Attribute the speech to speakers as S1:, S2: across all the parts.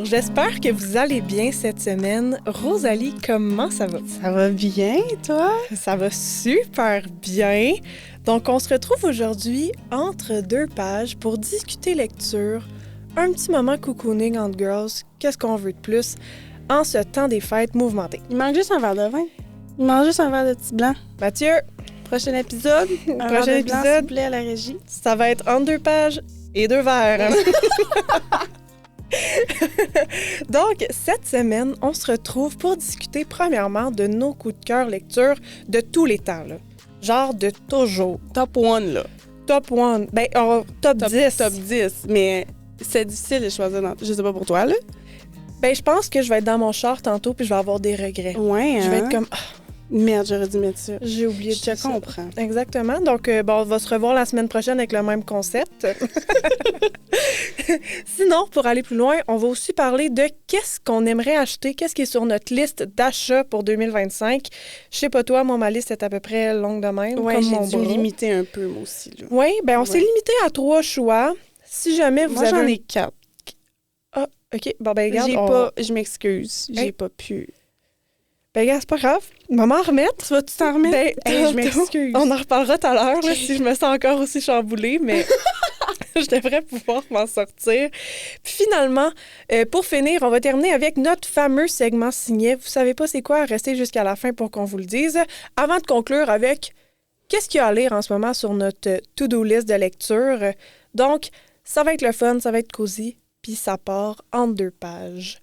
S1: j'espère que vous allez bien cette semaine. Rosalie, comment ça va?
S2: Ça va bien, toi?
S1: Ça va super bien. Donc, on se retrouve aujourd'hui entre deux pages pour discuter lecture, un petit moment cocooning entre girls, qu'est-ce qu'on veut de plus, en ce temps des fêtes mouvementé.
S2: Il manque juste un verre de vin. Il manque juste un verre de petit blanc.
S1: Mathieu,
S2: Prochain épisode, un
S1: prochain
S2: verre de blanc,
S1: épisode,
S2: s'il vous plaît, à la régie.
S1: ça va être entre deux pages et deux verres. Donc, cette semaine, on se retrouve pour discuter premièrement de nos coups de cœur lecture de tous les temps, là. Genre de toujours.
S2: Top 1, là.
S1: Top 1. Ben, top 10.
S2: Top 10. Mais c'est difficile de choisir. Je sais pas pour toi, là.
S1: Ben, je pense que je vais être dans mon char tantôt puis je vais avoir des regrets.
S2: Ouais,
S1: Je vais être comme,
S2: Merde, j'aurais dû mettre ça.
S1: j'ai oublié de
S2: Je
S1: dire
S2: te
S1: ça.
S2: comprends.
S1: Exactement. Donc, on va se revoir la semaine prochaine avec le même concept. Sinon, pour aller plus loin, on va aussi parler de qu'est-ce qu'on aimerait acheter, qu'est-ce qui est sur notre liste d'achats pour 2025. Je sais pas toi, moi, ma liste est à peu près longue de même,
S2: Ouais,
S1: comme
S2: j'ai
S1: mon
S2: dû
S1: bras.
S2: me limiter un peu, moi aussi, là.
S1: Oui, ben on s'est
S2: Ouais.
S1: limité à 3 choix. Si jamais vous
S2: Moi,
S1: avez...
S2: j'en ai 4.
S1: Ah, OK. Bon, ben regarde,
S2: Je m'excuse. J'ai
S1: Hey.
S2: pas pu.
S1: Ben regarde, c'est pas grave. Maman remettre.
S2: Tu vas-tu t'en remettre?
S1: Ben,
S2: Hey, je
S1: tantôt,
S2: m'excuse.
S1: On en reparlera tout à l'heure, là, si je me sens encore aussi chamboulée, mais je devrais pouvoir m'en sortir. Puis finalement, pour finir, on va terminer avec notre fameux segment signet. Vous savez pas c'est quoi? Restez jusqu'à la fin pour qu'on vous le dise. Avant de conclure avec qu'est-ce qu'il y a à lire en ce moment sur notre to-do list de lecture. Donc, ça va être le fun, ça va être cosy, puis ça part en 2 pages.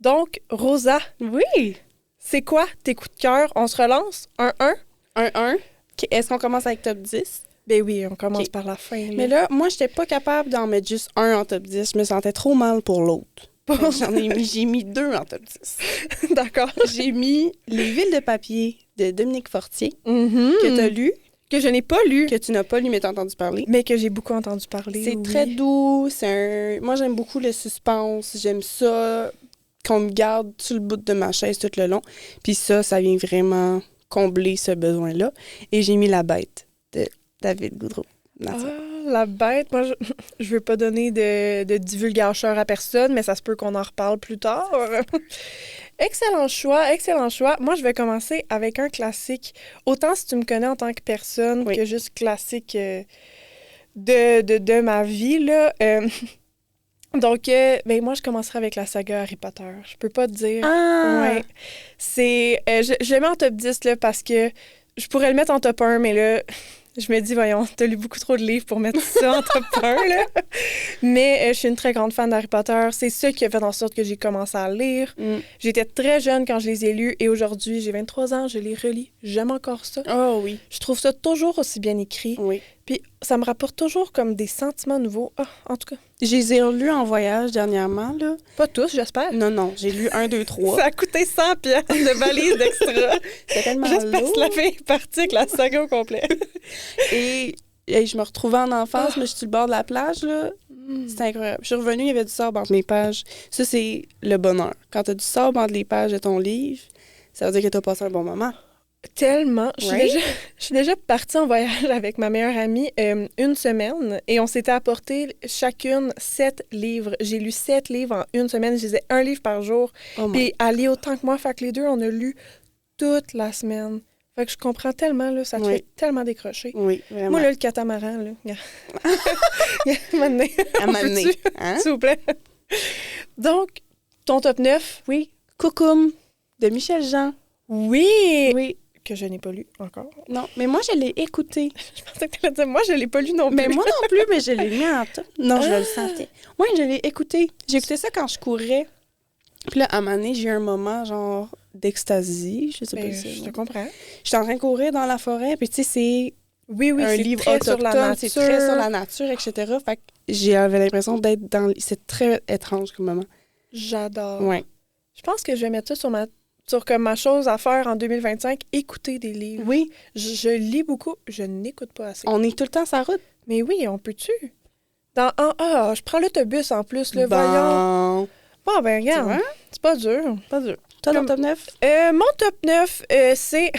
S1: Donc, Rosa,
S2: Oui!
S1: c'est quoi tes coups de cœur? On se relance? 1-1?
S2: 1-1. OK, est-ce qu'on commence avec top 10?
S1: Ben oui, on commence
S2: Ok.
S1: par la fin. là.
S2: Mais là, moi, j'étais pas capable d'en mettre juste un en top 10. Je me sentais trop mal pour l'autre. Fait que j'ai mis 2 en top 10.
S1: D'accord.
S2: J'ai mis Les Villes de papier de Dominique Fortier,
S1: Mhm.
S2: que tu as lu,
S1: Que je n'ai pas lu,
S2: que tu n'as pas lu, mais tu as entendu parler.
S1: mais que j'ai beaucoup entendu parler.
S2: C'est
S1: oui.
S2: très doux. Moi, j'aime beaucoup le suspense. J'aime ça qu'on me garde sur le bout de ma chaise tout le long. Puis ça vient vraiment combler ce besoin-là. Et j'ai mis La Bête de David Goudreau.
S1: Ah, la bête. Moi, je veux pas donner de divulgacheur à personne, mais ça se peut qu'on en reparle plus tard. Excellent choix, excellent choix. Moi, je vais commencer avec un classique. Autant si tu me connais en tant que personne
S2: Oui.
S1: que juste classique de ma vie, là. Donc, ben moi, je commencerai avec la saga Harry Potter. Je peux pas te dire...
S2: Ah!
S1: Ouais. C'est... je le mets en top 10, là, parce que je pourrais le mettre en top 1, mais là, je me dis, voyons, t'as lu beaucoup trop de livres pour mettre ça en top 1, là. Mais je suis une très grande fan d'Harry Potter. C'est ça qui a fait en sorte que j'ai commencé à lire.
S2: Mm.
S1: J'étais très jeune quand je les ai lus et aujourd'hui, j'ai 23 ans, je les relis. J'aime encore ça.
S2: Oh oui,
S1: Je trouve ça toujours aussi bien écrit.
S2: oui.
S1: Puis ça me rapporte toujours comme des sentiments nouveaux. Ah, en tout cas,
S2: Je les ai relus en voyage dernièrement, là.
S1: pas tous, j'espère.
S2: Non, j'ai lu 1, 2, 3.
S1: Ça a coûté 100 pièces de valise d'extra.
S2: C'était tellement
S1: J'espère
S2: lourd.
S1: que la fille est partie avec la saga au complet.
S2: Et je me retrouvais en enfance, mais je suis sur le bord de la plage, là. C'était incroyable. Je suis revenue, il y avait du sable entre mes pages. Ça, c'est le bonheur. Quand tu as du sable entre les pages de ton livre, ça veut dire que tu as passé un bon moment.
S1: Tellement. Je
S2: Ouais.
S1: suis déjà partie en voyage avec ma meilleure amie une semaine et on s'était apporté chacune 7 livres. J'ai lu 7 livres en une semaine. Je lisais un livre par jour.
S2: Oh my-
S1: Puis elle lit autant que moi. Fait que les deux, on a lu toute la semaine. Fait que je comprends tellement, là. Ça te
S2: Oui.
S1: fait tellement décrocher.
S2: Oui, vraiment.
S1: Moi, là, le catamaran, là. Maintenant,
S2: à m'amener.
S1: peux-tu,
S2: Hein?
S1: s'il vous plaît. Donc, ton top 9,
S2: Oui. Coucoum de Michel Jean.
S1: oui,
S2: Oui.
S1: que je n'ai pas lu encore.
S2: Non, mais moi, je l'ai écouté.
S1: Je pensais que tu allais dire, moi, je l'ai pas lu non plus.
S2: Mais moi non plus, mais je l'ai mis en top. Non, je
S1: Ah.
S2: le sentais. Oui, je l'ai écouté. J'ai écouté ça quand je courais. Puis là, à un moment donné, j'ai eu un moment, genre, d'extasie. Je sais
S1: Ben,
S2: pas si
S1: je te
S2: c'est...
S1: comprends.
S2: J'étais en train de courir dans la forêt, puis tu sais, c'est
S1: Oui,
S2: un
S1: c'est
S2: livre
S1: très
S2: autochtone,
S1: sur la nature.
S2: c'est très sur la nature, etc. Fait que j'avais l'impression d'être dans... C'est très étrange comme moment.
S1: J'adore.
S2: Ouais.
S1: Je pense que je vais mettre ça sur comme ma chose à faire en 2025, écouter des livres.
S2: Oui,
S1: Je lis beaucoup, je n'écoute pas assez.
S2: on est tout le temps sur la route.
S1: Mais oui, on peut-tu? Je prends l'autobus en plus, le voyons.
S2: Bon.
S1: Bon, ben
S2: Tu
S1: regarde,
S2: vois?
S1: c'est pas dur.
S2: Pas dur. Toi, ton top 9?
S1: Mon top 9, c'est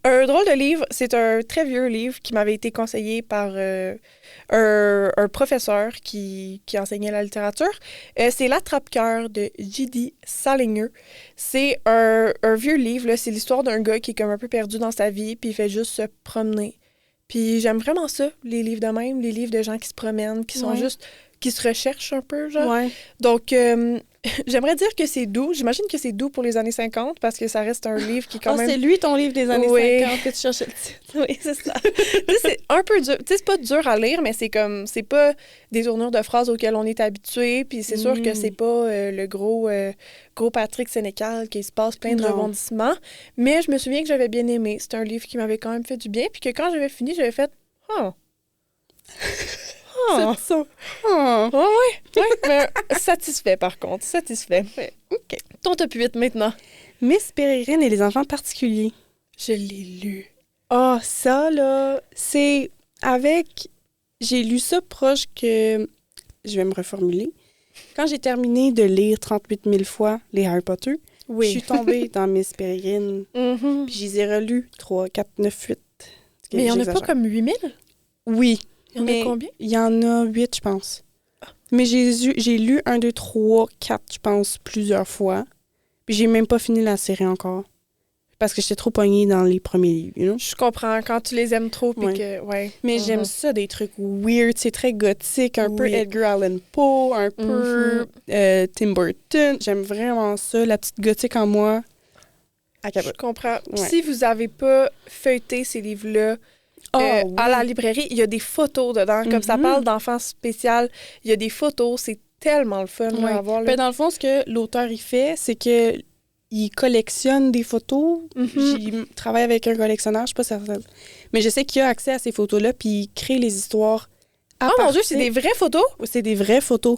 S1: un drôle de livre. C'est un très vieux livre qui m'avait été conseillé par un professeur qui enseignait la littérature. C'est L'Attrape-cœur de J.D. Salinger. C'est un vieux livre, là. C'est l'histoire d'un gars qui est comme un peu perdu dans sa vie, puis il fait juste se promener. Puis j'aime vraiment ça, les livres de même, les livres de gens qui se promènent, qui sont juste... qui se recherchent un peu, genre.
S2: Ouais.
S1: Donc, j'aimerais dire que c'est doux. J'imagine que c'est doux pour les années 50 parce que ça reste un livre qui, quand même...
S2: c'est lui ton livre des années
S1: Oui.
S2: 50 que tu cherchais le titre.
S1: Oui, c'est ça. Tu sais, c'est un peu dur. Tu sais, c'est pas dur à lire, mais c'est comme... C'est pas des tournures de phrases auxquelles on est habitué. Puis c'est sûr que c'est pas le gros Patrick Sénécal qui se passe plein de rebondissements. Mais je me souviens que j'avais bien aimé. C'est un livre qui m'avait quand même fait du bien. Puis que quand j'avais fini, j'avais fait... Oh.
S2: C'est ça. Oh.
S1: Ouais, mais satisfait par contre, satisfait.
S2: Ouais. OK.
S1: Ton top 8 maintenant.
S2: Miss Pérégrine et les enfants particuliers.
S1: Je l'ai lu.
S2: Ah, ça, là, c'est avec... J'ai lu ça proche que... Je vais me reformuler. Quand j'ai terminé de lire 38 000 fois les Harry Potter, je suis tombée dans Miss Pérégrine. Puis je les ai relus 3, 4, 9, 8.
S1: Mais il y en a pas comme 8000?
S2: Oui.
S1: Il y en a combien?
S2: Il y en a 8, je pense. Mais j'ai lu 1, 2, 3, 4, je pense, plusieurs fois. Puis j'ai même pas fini la série encore. Parce que j'étais trop pognée dans les premiers livres, you know?
S1: Je comprends, quand tu les aimes trop, puis que... Ouais.
S2: Mais j'aime ça, des trucs weird. C'est très gothique, un peu Edgar Allan Poe, un peu Tim Burton. J'aime vraiment ça. La petite gothique en moi, à capote.
S1: Je comprends.
S2: Ouais.
S1: Si vous avez pas feuilleté ces livres-là, à la librairie, il y a des photos dedans. Comme ça parle d'enfants spécial, il y a des photos. C'est tellement le fun à voir.
S2: Ben, dans le fond, ce que l'auteur il fait, c'est que il collectionne des photos. Il travaille avec un collectionneur, je sais pas certaine. Mais je sais qu'il a accès à ces photos-là, puis il crée les histoires.
S1: Oh mon Dieu, c'est des vraies photos?
S2: C'est des vraies photos.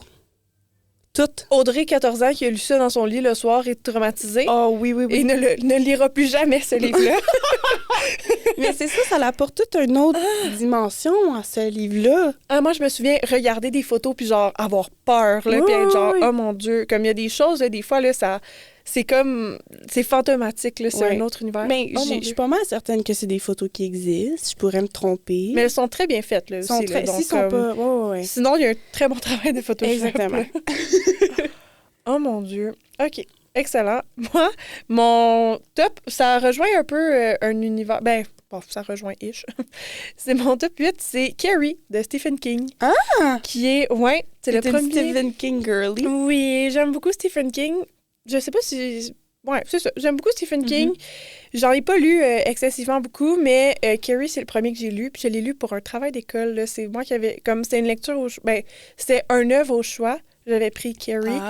S2: Toutes.
S1: Audrey, 14 ans, qui a lu ça dans son lit le soir, est traumatisée.
S2: Oh oui.
S1: Et ne lira plus jamais ce livre-là.
S2: Mais c'est ça, ça apporte toute une autre dimension à ce livre-là.
S1: Ah, moi, je me souviens regarder des photos puis genre avoir peur, là, puis être genre, oh mon Dieu. Comme il y a des choses, là, des fois, là, ça... C'est comme... C'est fantomatique, là. C'est un autre univers.
S2: Mais je suis pas mal certaine que c'est des photos qui existent. Je pourrais me tromper.
S1: Mais elles sont très bien faites, là, aussi. Là, donc,
S2: sont pas...
S1: Sinon, il y a un très bon travail de Photoshop.
S2: Exactement.
S1: Oh mon Dieu. OK. Excellent. Moi, mon top, ça rejoint un peu un univers... Ben, bon, ça rejoint ish. C'est mon top 8, c'est Carrie de Stephen King.
S2: Ah!
S1: Qui est... Ouais, c'est le premier...
S2: Stephen King girly.
S1: Oui, j'aime beaucoup Stephen King. Je sais pas si... Ouais, c'est ça. J'aime beaucoup Stephen King. J'en ai pas lu excessivement beaucoup, mais Carrie, c'est le premier que j'ai lu. Puis je l'ai lu pour un travail d'école. Là. C'est moi qui avais... Comme c'était une lecture au... Ben, c'était un œuvre au choix. J'avais pris Carrie.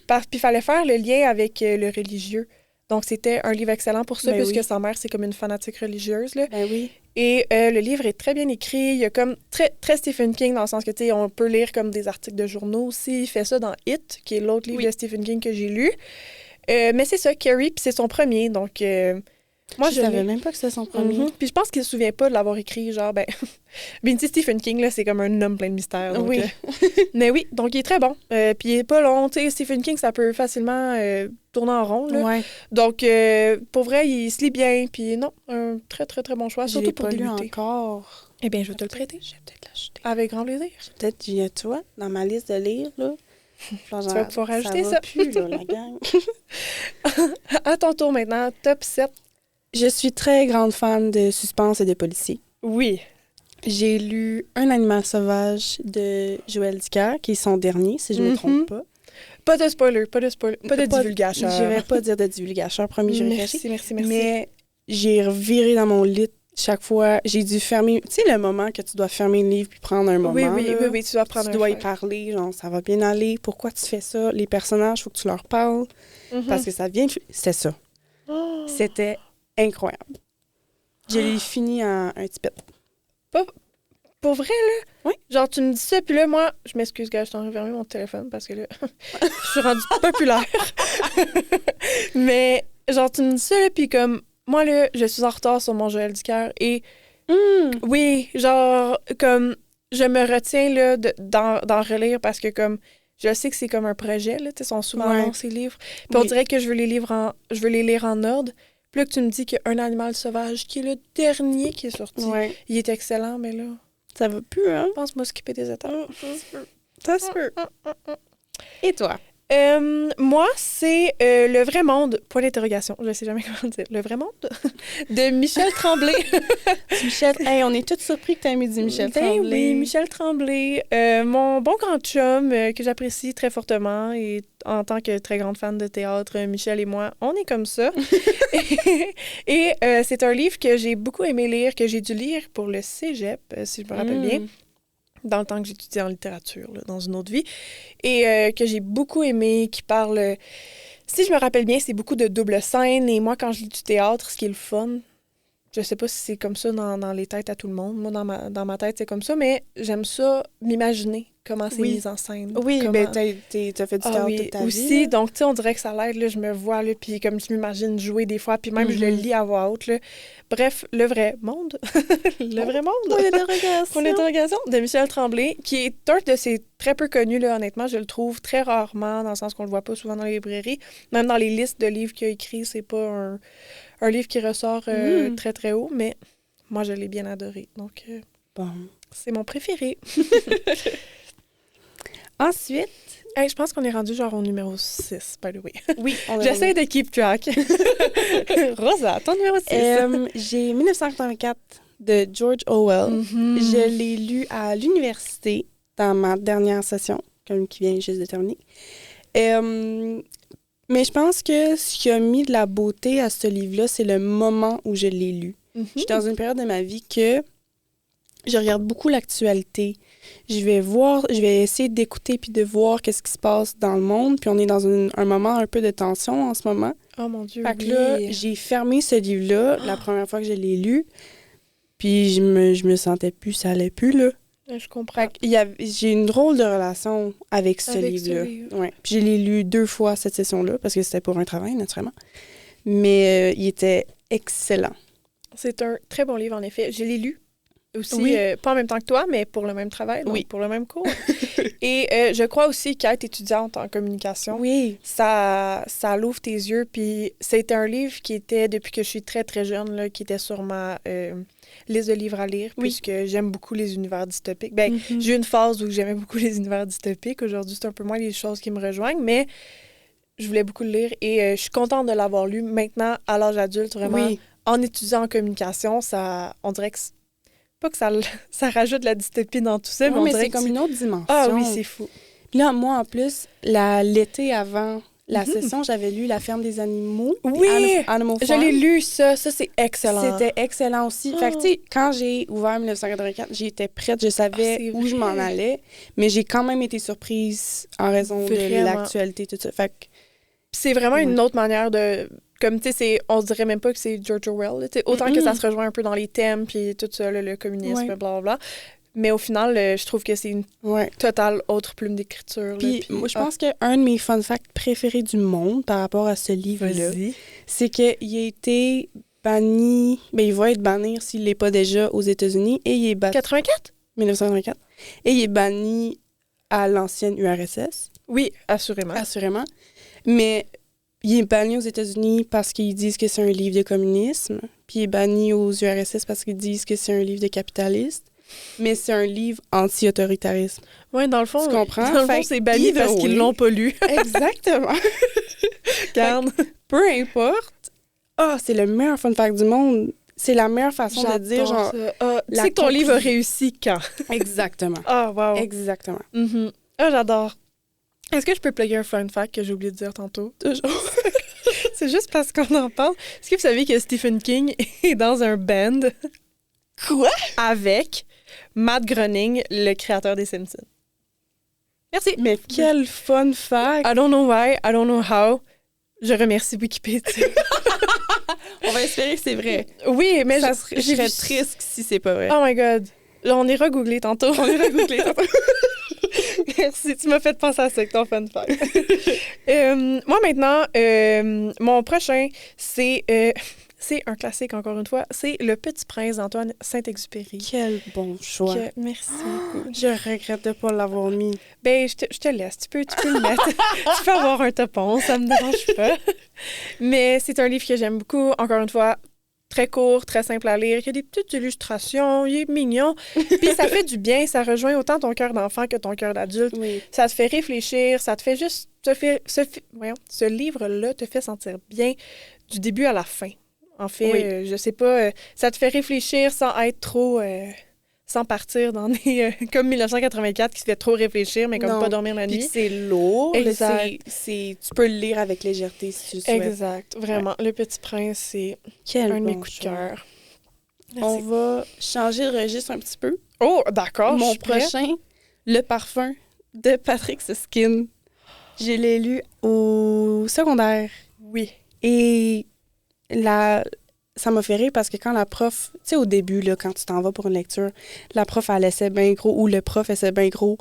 S1: Puis il fallait faire le lien avec le religieux. Donc, c'était un livre excellent pour ça, puisque sa mère, c'est comme une fanatique religieuse. Là.
S2: Ben oui.
S1: Et le livre est très bien écrit. Il y a comme très, très Stephen King, dans le sens que, tu sais, on peut lire comme des articles de journaux aussi. Il fait ça dans It, qui est l'autre livre de Stephen King que j'ai lu. Mais c'est ça, Carrie, puis c'est son premier, donc...
S2: moi, je savais même pas que c'était son premier.
S1: Puis je pense qu'il se souvient pas de l'avoir écrit, genre, ben... ben, tu sais, Stephen King, là, c'est comme un homme plein de mystères. Donc,
S2: oui.
S1: Mais oui, donc il est très bon. Puis il est pas long, tu sais, Stephen King, ça peut facilement tourner en rond, là.
S2: Ouais.
S1: Donc, pour vrai, il se lit bien, puis non, un très, très, très bon choix, surtout pour débuter.
S2: Je l'ai pas lu encore.
S1: Eh bien, je vais te le prêter.
S2: Je vais peut-être l'acheter.
S1: Avec grand plaisir.
S2: Peut-être, tu vois, dans ma liste de lire, là... Genre,
S1: tu vas pouvoir ajouter ça.
S2: Plus, là, la gang.
S1: À ton tour maintenant, top 7.
S2: Je suis très grande fan de suspense et de policiers.
S1: Oui.
S2: J'ai lu Un animal sauvage de Joël Dicker, qui est son dernier, si je ne me trompe pas.
S1: Pas de spoiler, pas de divulgation.
S2: Je vais pas dire de divulgation, promis, je réfléchis.
S1: Merci.
S2: Mais j'ai reviré dans mon lit chaque fois. J'ai dû fermer... Tu sais, le moment que tu dois fermer le livre puis prendre un moment.
S1: Oui, tu dois prendre un moment.
S2: Tu dois y parler, genre, ça va bien aller. Pourquoi tu fais ça? Les personnages, il faut que tu leur parles. Parce que ça vient... C'est ça.
S1: Oh.
S2: C'était incroyable. Je l'ai fini en un petit peu.
S1: Pour vrai, là?
S2: Oui.
S1: Genre, tu me dis ça, puis là, moi, je m'excuse, gars, je t'en ai fermé mon téléphone parce que là, je suis rendue populaire. Mais, genre, tu me dis ça, là, puis comme, moi, là, je suis en retard sur mon Joël Dicker et, oui, genre, comme, je me retiens, là, d'en relire parce que, comme, je sais que c'est comme un projet, là, ils sont souvent
S2: Ouais.
S1: longs, ces livres. Puis on dirait que je veux les lire en ordre. Puis là, que tu me dis qu'il y a Un animal sauvage, qui est le dernier qui est sorti.
S2: Ouais.
S1: Il est excellent, mais là,
S2: Ça va plus, hein?
S1: je pense skipper des étapes.
S2: Ça se peut. Et toi?
S1: Moi, c'est Le vrai monde, point d'interrogation, je sais jamais comment dire, Le vrai monde, de Michel Tremblay.
S2: Michel, hey, on est tous surpris que tu aies mis du Michel
S1: Ben
S2: Tremblay.
S1: oui, Michel Tremblay, mon bon grand chum que j'apprécie très fortement et en tant que très grande fan de théâtre, Michel et moi, on est comme ça. et c'est un livre que j'ai beaucoup aimé lire, que j'ai dû lire pour le cégep, si je me rappelle bien, dans le temps que j'étudiais en littérature, là, dans une autre vie, et que j'ai beaucoup aimé, qui parle... Si je me rappelle bien, c'est beaucoup de double scène, et moi, quand je lis du théâtre, ce qui est le fun, je sais pas si c'est comme ça dans les têtes à tout le monde, moi, dans ma tête, c'est comme ça, mais j'aime ça, m'imaginer comment c'est mis en scène.
S2: Oui,
S1: comment...
S2: ben t'as fait du théâtre toute ta vie.
S1: Aussi,
S2: là.
S1: donc, tu sais, on dirait que ça l'aide, là, je me vois, là, puis comme je m'imagine jouer des fois, puis même je le lis à voix haute, là. Bref, Le vrai monde, Le vrai monde,
S2: Point
S1: d'interrogation de Michel Tremblay, qui est un de ses très peu connus, là, honnêtement, je le trouve très rarement, dans le sens qu'on le voit pas souvent dans les librairies, même dans les listes de livres qu'il a écrits, c'est pas un livre qui ressort très, très haut, mais moi, je l'ai bien adoré, donc
S2: Bon.
S1: c'est mon préféré.
S2: Ensuite,
S1: Hey, je pense qu'on est rendu genre au numéro 6, by the way.
S2: oui,
S1: J'essaie de keep track. Rosa, ton numéro 6.
S2: J'ai 1984 de George Orwell.
S1: Mhm.
S2: Je l'ai lu à l'université dans ma dernière session, comme qui vient juste de terminer. Mais je pense que ce qui a mis de la beauté à ce livre-là, c'est le moment où je l'ai lu.
S1: Mhm.
S2: Je suis dans une période de ma vie que je regarde beaucoup l'actualité. Je vais essayer d'écouter puis de voir qu'est-ce qui se passe dans le monde. Puis on est dans un moment un peu de tension en ce moment.
S1: Oh mon Dieu,
S2: Fait que là, j'ai fermé ce livre-là la première fois que je l'ai lu. Puis je me sentais plus, ça allait plus, là.
S1: Je comprends.
S2: Fait que j'ai une drôle de relation avec ce
S1: Avec ce
S2: livre-là.
S1: livre.
S2: Ouais. Puis je l'ai lu 2 fois cette session-là, parce que c'était pour un travail, naturellement. Mais il était excellent.
S1: C'est un très bon livre, en effet. Je l'ai lu aussi,
S2: Oui.
S1: pas en même temps que toi, mais pour le même travail, donc
S2: Oui.
S1: pour le même cours. Et je crois aussi qu'être étudiante en communication,
S2: Oui.
S1: ça l'ouvre tes yeux. Puis c'était un livre qui était, depuis que je suis très, très jeune, là, qui était sur ma liste de livres à lire,
S2: Oui.
S1: puisque j'aime beaucoup les univers dystopiques. Ben,
S2: Mhm.
S1: j'ai eu une phase où j'aimais beaucoup les univers dystopiques. Aujourd'hui, c'est un peu moins les choses qui me rejoignent, mais je voulais beaucoup le lire et je suis contente de l'avoir lu. Maintenant, à l'âge adulte, vraiment,
S2: Oui.
S1: en étudiant en communication, on dirait que pas que ça rajoute de la dystopie dans tout ça,
S2: Ouais,
S1: mais on
S2: mais
S1: dirait
S2: c'est
S1: que
S2: comme une autre dimension.
S1: Ah oui, c'est fou.
S2: Puis là, moi, en plus, l'été avant la session, j'avais lu La ferme des animaux.
S1: Oui!
S2: Animal
S1: Je
S2: Farm.
S1: l'ai lu, ça c'est excellent.
S2: C'était excellent aussi. Fait que, tu sais, quand j'ai ouvert 1984, j'étais prête, je savais
S1: c'est
S2: où je m'en
S1: vrai.
S2: allais, mais j'ai quand même été surprise en raison de
S1: Vraiment.
S2: l'actualité, tout ça. Fait que,
S1: C'est vraiment une autre manière de... Comme, tu sais, on dirait même pas que c'est George Orwell. Là, autant que ça se rejoint un peu dans les thèmes, puis tout ça, là, le communisme,
S2: Ouais.
S1: blablabla. Mais au final, je trouve que c'est une
S2: ouais.
S1: totale autre plume d'écriture. là,
S2: Puis, moi, je pense qu'un de mes fun facts préférés du monde par rapport à ce livre-là,
S1: Vas-y.
S2: c'est qu'il a été banni, ben il va être banni s'il l'est pas déjà aux États-Unis, et il est banni
S1: 84?
S2: 1984, et il est banni à l'ancienne URSS,
S1: Oui, assurément.
S2: assurément. Mais il est banni aux États-Unis parce qu'ils disent que c'est un livre de communisme, puis il est banni aux URSS parce qu'ils disent que c'est un livre de capitaliste. Mais c'est un livre anti-autoritarisme.
S1: Oui, dans le fond,
S2: Tu comprends?
S1: Dans le fond,
S2: Fait
S1: c'est banni
S2: either
S1: parce qu'ils
S2: way.
S1: l'ont pas lu.
S2: Exactement.
S1: Regarde.
S2: Peu importe. Ah, c'est le meilleur fun fact du monde. C'est la meilleure façon de dire, genre...
S1: ça. Ah, tu
S2: la
S1: sais que ton livre a
S2: conclusion.
S1: réussi quand?
S2: Exactement.
S1: Ah, wow.
S2: Exactement.
S1: Mhm. Ah, j'adore. Est-ce que je peux plugger un fun fact que j'ai oublié de dire tantôt?
S2: Toujours.
S1: C'est juste parce qu'on en parle. Est-ce que vous savez que Stephen King est dans un band?
S2: Quoi?
S1: Avec Matt Groening, le créateur des Simpsons. Merci.
S2: Mais quel fun fact!
S1: I don't know why, I don't know how. Je remercie Wikipédia.
S2: On va espérer que c'est vrai.
S1: Oui, mais
S2: Ça
S1: j'ai
S2: serait
S1: vu-
S2: triste si c'est pas vrai.
S1: Oh my God. Là, on ira googler tantôt.
S2: On ira googler.
S1: Merci, tu m'as fait penser à ça avec ton fun fact. Moi, maintenant, mon prochain, c'est... c'est un classique, encore une fois. C'est Le Petit Prince d'Antoine Saint-Exupéry.
S2: Quel bon choix.
S1: Merci beaucoup.
S2: Je regrette de ne pas l'avoir mis.
S1: Ben, je te laisse. Tu peux le mettre. Tu peux avoir un topon, ça me dérange pas. Mais c'est un livre que j'aime beaucoup. Encore une fois, très court, très simple à lire. Il y a des petites illustrations, il est mignon. Puis ça fait du bien, ça rejoint autant ton cœur d'enfant que ton cœur d'adulte.
S2: Oui.
S1: Ça te fait réfléchir, ça te fait juste... ce livre-là te fait sentir bien du début à la fin. En fait, je sais pas, ça te fait réfléchir sans être trop... sans partir dans des... comme 1984 qui se fait trop réfléchir, mais comme pas dormir la nuit.
S2: Puis c'est lourd.
S1: Exact.
S2: Tu peux le lire avec légèreté si tu le souhaites.
S1: Exact, vraiment. Le Petit Prince, c'est
S2: Quel
S1: un de mes
S2: bon
S1: coups de
S2: choix.
S1: cœur.
S2: On
S1: Merci.
S2: va changer de registre un petit peu.
S1: Oh, d'accord, je
S2: Mon
S1: suis prête.
S2: prochain, Le Parfum de Patrick Süskind. Je l'ai lu au secondaire.
S1: Oui.
S2: Et ça m'a fait rire parce que quand la prof, tu sais, au début, là, quand tu t'en vas pour une lecture, la prof, elle essaie bien gros, ou le prof essaie bien gros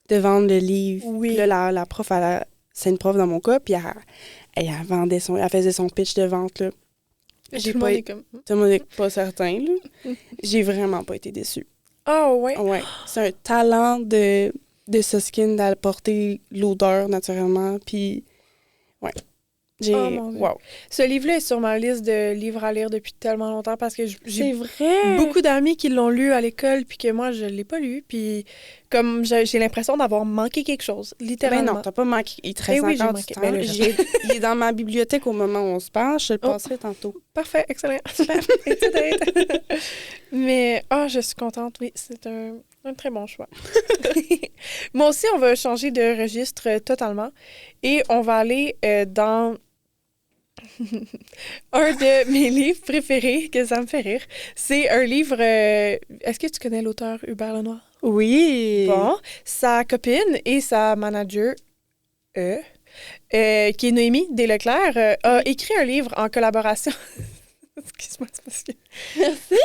S2: de vendre le livre.
S1: Oui.
S2: Puis là, la prof, c'est une prof dans mon cas, puis elle faisait son pitch de vente, là.
S1: J'ai
S2: Tout
S1: pas...
S2: le monde n'est pas certain, là. J'ai vraiment pas été déçue.
S1: Ah, ouais.
S2: Ouais. C'est un talent de Süskind d'apporter l'odeur naturellement, puis ouais.
S1: Oh, mon Dieu.
S2: Wow.
S1: Ce livre-là est sur ma liste de livres à lire depuis tellement longtemps parce que
S2: C'est
S1: j'ai
S2: vrai.
S1: beaucoup d'amis qui l'ont lu à l'école puis que moi, je l'ai pas lu. Puis comme j'ai l'impression d'avoir manqué quelque chose,
S2: Ben
S1: littéralement.
S2: non, t'as pas manqué. Il te reste
S1: Eh oui, j'ai
S2: encore
S1: manqué.
S2: du temps.
S1: Ben là,
S2: Il est dans ma bibliothèque au moment où on se parle. Je te le passerai tantôt.
S1: Parfait, excellent. Super. Mais, je suis contente, oui. C'est un très bon choix. Moi aussi, on va changer de registre totalement et on va aller dans un de mes livres préférés, que ça me fait rire. C'est un livre... Est-ce que tu connais l'auteur Hubert Lenoir?
S2: Oui.
S1: Bon, sa copine et sa manager, qui est Noémie Desleclerc, a écrit un livre en collaboration... Excuse-moi, c'est parce que...
S2: Merci.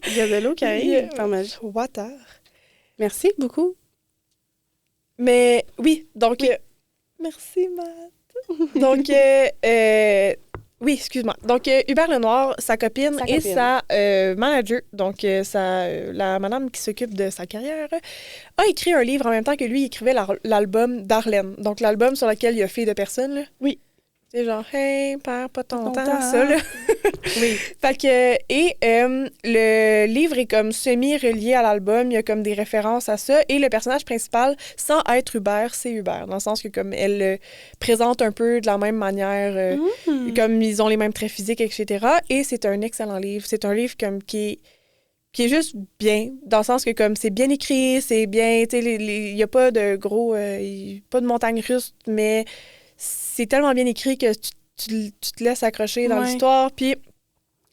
S2: Il y a de l'eau qui arrive par magie.
S1: Water.
S2: Merci beaucoup.
S1: Mais oui, donc... merci, Matt. Donc, oui, excuse-moi. Donc, Hubert Lenoir, sa copine et sa manager, donc la madame qui s'occupe de sa carrière, a écrit un livre en même temps que lui écrivait l'album d'Arlène. Donc, l'album sur lequel il y a Fille de personne, là.
S2: Oui.
S1: C'est genre, hey, perds pas ton temps, ça, là.
S2: Oui.
S1: Fait que, le livre est comme semi-relié à l'album, il y a comme des références à ça, et le personnage principal, sans être Hubert, c'est Hubert, dans le sens que comme elle le présente un peu de la même manière, comme ils ont les mêmes traits physiques, etc. Et c'est un excellent livre. C'est un livre comme qui est juste bien, dans le sens que comme c'est bien écrit, c'est bien, tu sais, il n'y a pas de gros, pas de montagne russe, mais c'est tellement bien écrit que tu te laisses accrocher dans l'histoire. Puis,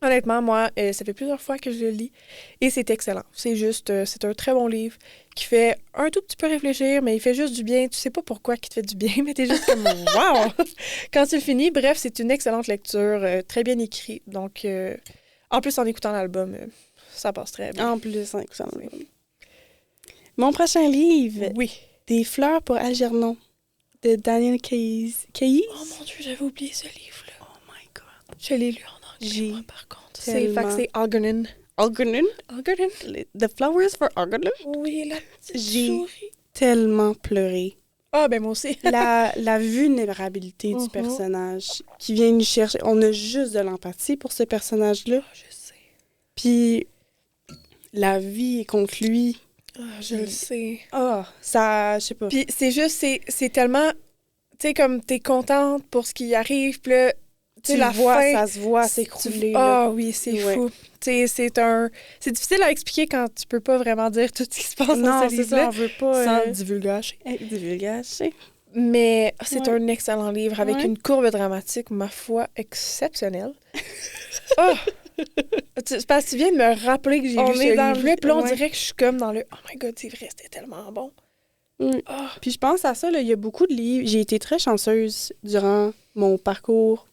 S1: honnêtement, moi, ça fait plusieurs fois que je le lis et c'est excellent. C'est juste, c'est un très bon livre qui fait un tout petit peu réfléchir, mais il fait juste du bien. Tu sais pas pourquoi il te fait du bien, mais t'es juste comme « wow! » quand tu le finis. Bref, c'est une excellente lecture, très bien écrit. Donc, en plus, en écoutant l'album, ça passe très bien.
S2: En plus, en écoutant l'album. Mon prochain livre,
S1: Oui.
S2: Des fleurs pour Algernon, de Daniel Cayes.
S1: Oh mon Dieu, j'avais oublié ce livre-là.
S2: Oh my God.
S1: Je l'ai lu en anglais, moi, par contre. C'est
S2: Algernon.
S1: Algernon.
S2: The Flowers for Algernon.
S1: Oui, la petite
S2: J'ai
S1: souris.
S2: tellement pleuré.
S1: Ah, ben moi aussi.
S2: la vulnérabilité du personnage qui vient nous chercher. On a juste de l'empathie pour ce personnage-là.
S1: Je sais.
S2: Puis la vie est contre lui.
S1: Je le sais.
S2: Ça, je sais pas.
S1: Puis c'est juste, c'est tellement... Tu sais, comme t'es contente pour ce qui arrive, puis là, tu sais, la
S2: vois,
S1: fin...
S2: ça se voit s'écrouler.
S1: Oui, c'est fou. Tu sais, c'est difficile à expliquer quand tu peux pas vraiment dire tout ce qui se passe dans ce livre-là.
S2: Non, c'est ça, on veut pas...
S1: Sans divulgacher.
S2: Divulgacher.
S1: Mais c'est un excellent livre avec
S2: Ouais.
S1: une courbe dramatique, ma foi, exceptionnelle. C'est parce que tu viens de me rappeler que j'ai lu ce livre-là, puis là, on dirait que je suis comme dans le « Oh my God, c'est vrai, c'était tellement bon! »
S2: Puis je pense à ça, là, il y a beaucoup de livres. J'ai été très chanceuse durant mon parcours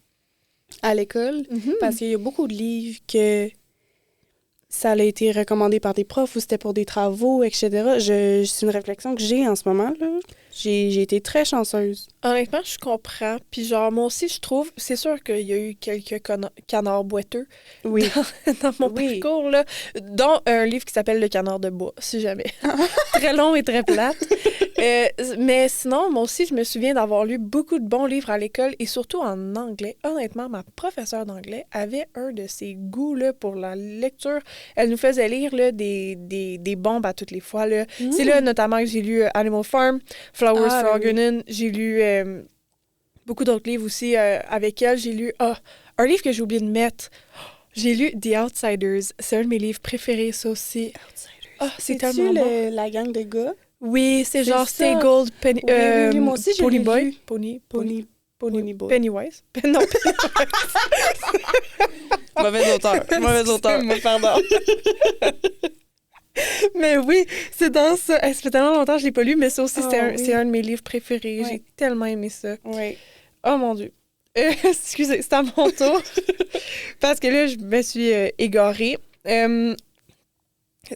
S2: à l'école, parce qu'il y a beaucoup de livres que ça a été recommandé par des profs ou c'était pour des travaux, etc. C'est une réflexion que j'ai en ce moment, là. J'ai été très chanceuse.
S1: Honnêtement, je comprends. Puis genre, moi aussi, je trouve, c'est sûr qu'il y a eu quelques canards boiteux
S2: Oui.
S1: dans mon parcours, là, dont un livre qui s'appelle Le canard de bois, si jamais. Très long et très plate. Mais sinon, moi aussi, je me souviens d'avoir lu beaucoup de bons livres à l'école et surtout en anglais. Honnêtement, ma professeure d'anglais avait un de ses goûts là, pour la lecture. Elle nous faisait lire là, des bombes à toutes les fois. Là. C'est là notamment que j'ai lu Animal Farm, Flowers for Argunen. J'ai lu beaucoup d'autres livres aussi avec elle. J'ai lu un livre que j'ai oublié de mettre. J'ai lu The Outsiders. C'est un de mes livres préférés, ça aussi. C'est tellement bon.
S2: La gang de gars?
S1: Oui, c'est genre
S2: ça.
S1: Stay Gold,
S2: Oui, moi aussi, j'ai
S1: Ponyboy.
S2: lu. Ponyboy.
S1: Pennywise. Non,
S2: Mauvais auteur.
S1: Pardon. Mais oui, c'est dans ça. Ça fait tellement longtemps que je l'ai pas lu, mais ça aussi, c'est un de mes livres préférés. J'ai tellement aimé ça.
S2: Oui.
S1: Oh mon Dieu. Excusez, c'est à mon tour. Parce que là, je me suis égarée.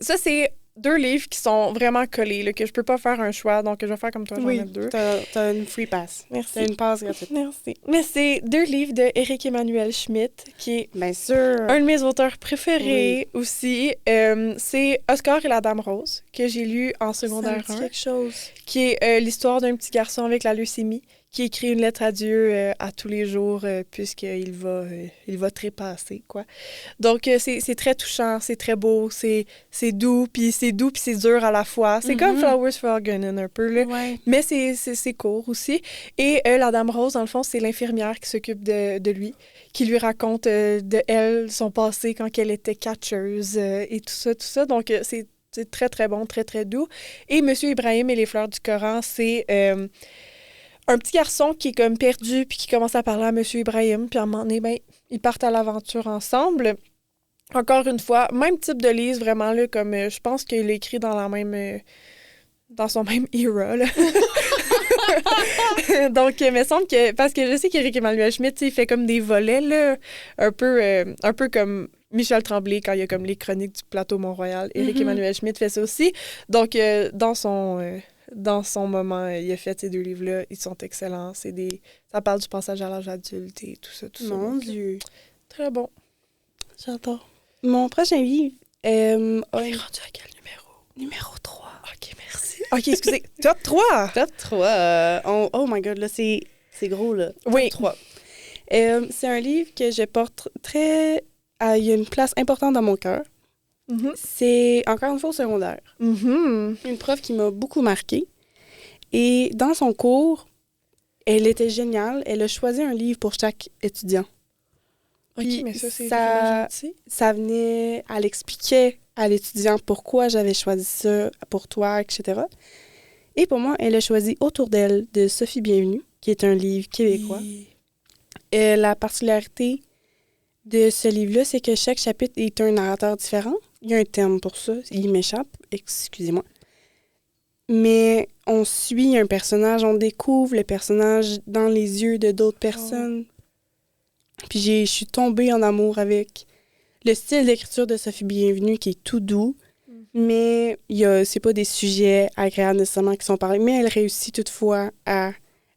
S1: Ça, c'est 2 livres qui sont vraiment collés, là, que je peux pas faire un choix, donc je vais faire comme toi, j'en ai 2.
S2: T'as une free pass.
S1: Merci.
S2: T'as une passe gratuite.
S1: Merci. Mais c'est 2 livres de Éric Emmanuel Schmitt, qui est
S2: bien sûr
S1: un de mes auteurs préférés aussi. C'est Oscar et la Dame Rose, que j'ai lu en secondaire 1.
S2: quelque chose.
S1: Qui est l'histoire d'un petit garçon avec la leucémie qui écrit une lettre à Dieu à tous les jours puisqu'il va trépasser, quoi. Donc, c'est très touchant, c'est très beau, c'est doux, puis c'est dur à la fois. C'est comme Flowers for Argunen, un peu, là.
S2: Ouais.
S1: Mais c'est court aussi. Et la Dame Rose, dans le fond, c'est l'infirmière qui s'occupe de lui, qui lui raconte de elle, son passé quand elle était catcheuse et tout ça. Donc, c'est très, très bon, très, très doux. Et Monsieur Ibrahim et les fleurs du Coran, c'est un petit garçon qui est comme perdu puis qui commence à parler à Monsieur Ibrahim. Puis à un moment donné, ben, ils partent à l'aventure ensemble. Encore une fois, même type de livre, vraiment, là, comme je pense qu'il est écrit dans la même... dans son même era, là. Donc, il me semble que... Parce que je sais qu'Éric Emmanuel Schmitt, il fait comme des volets, là, un peu comme Michel Tremblay, quand il y a comme les chroniques du plateau Mont-Royal. Éric Emmanuel Schmitt fait ça aussi. Donc, dans son moment, il a fait ces 2 livres-là. Ils sont excellents. Ça parle du passage à l'âge adulte et tout ça.
S2: Mon Dieu.
S1: Très bon.
S2: J'adore. Mon prochain livre...
S1: On est rendu à quel numéro?
S2: Numéro 3.
S1: OK, merci. OK, excusez. Top 3!
S2: Top 3. Oh my God, là, c'est gros, là.
S1: Oui.
S2: Top 3. C'est un livre que je porte très... il y a une place importante dans mon cœur. C'est encore une fois au secondaire. Une prof qui m'a beaucoup marquée. Et dans son cours, elle était géniale. Elle a choisi un livre pour chaque étudiant.
S1: OK,
S2: Puis
S1: mais ça, c'est vraiment gentil.
S2: Ça venait... Elle expliquait à l'étudiant pourquoi j'avais choisi ça pour toi, etc. Et pour moi, elle a choisi Autour d'elle de Sophie Bienvenue, qui est un livre québécois. Et la particularité de ce livre-là, c'est que chaque chapitre est un narrateur différent. Il y a un thème pour ça. Il m'échappe, excusez-moi. Mais on suit un personnage, on découvre le personnage dans les yeux de d'autres personnes. Puis je suis tombée en amour avec le style d'écriture de Sophie Bienvenue qui est tout doux, mais c'est pas des sujets agréables nécessairement qui sont parlés, mais elle réussit toutefois à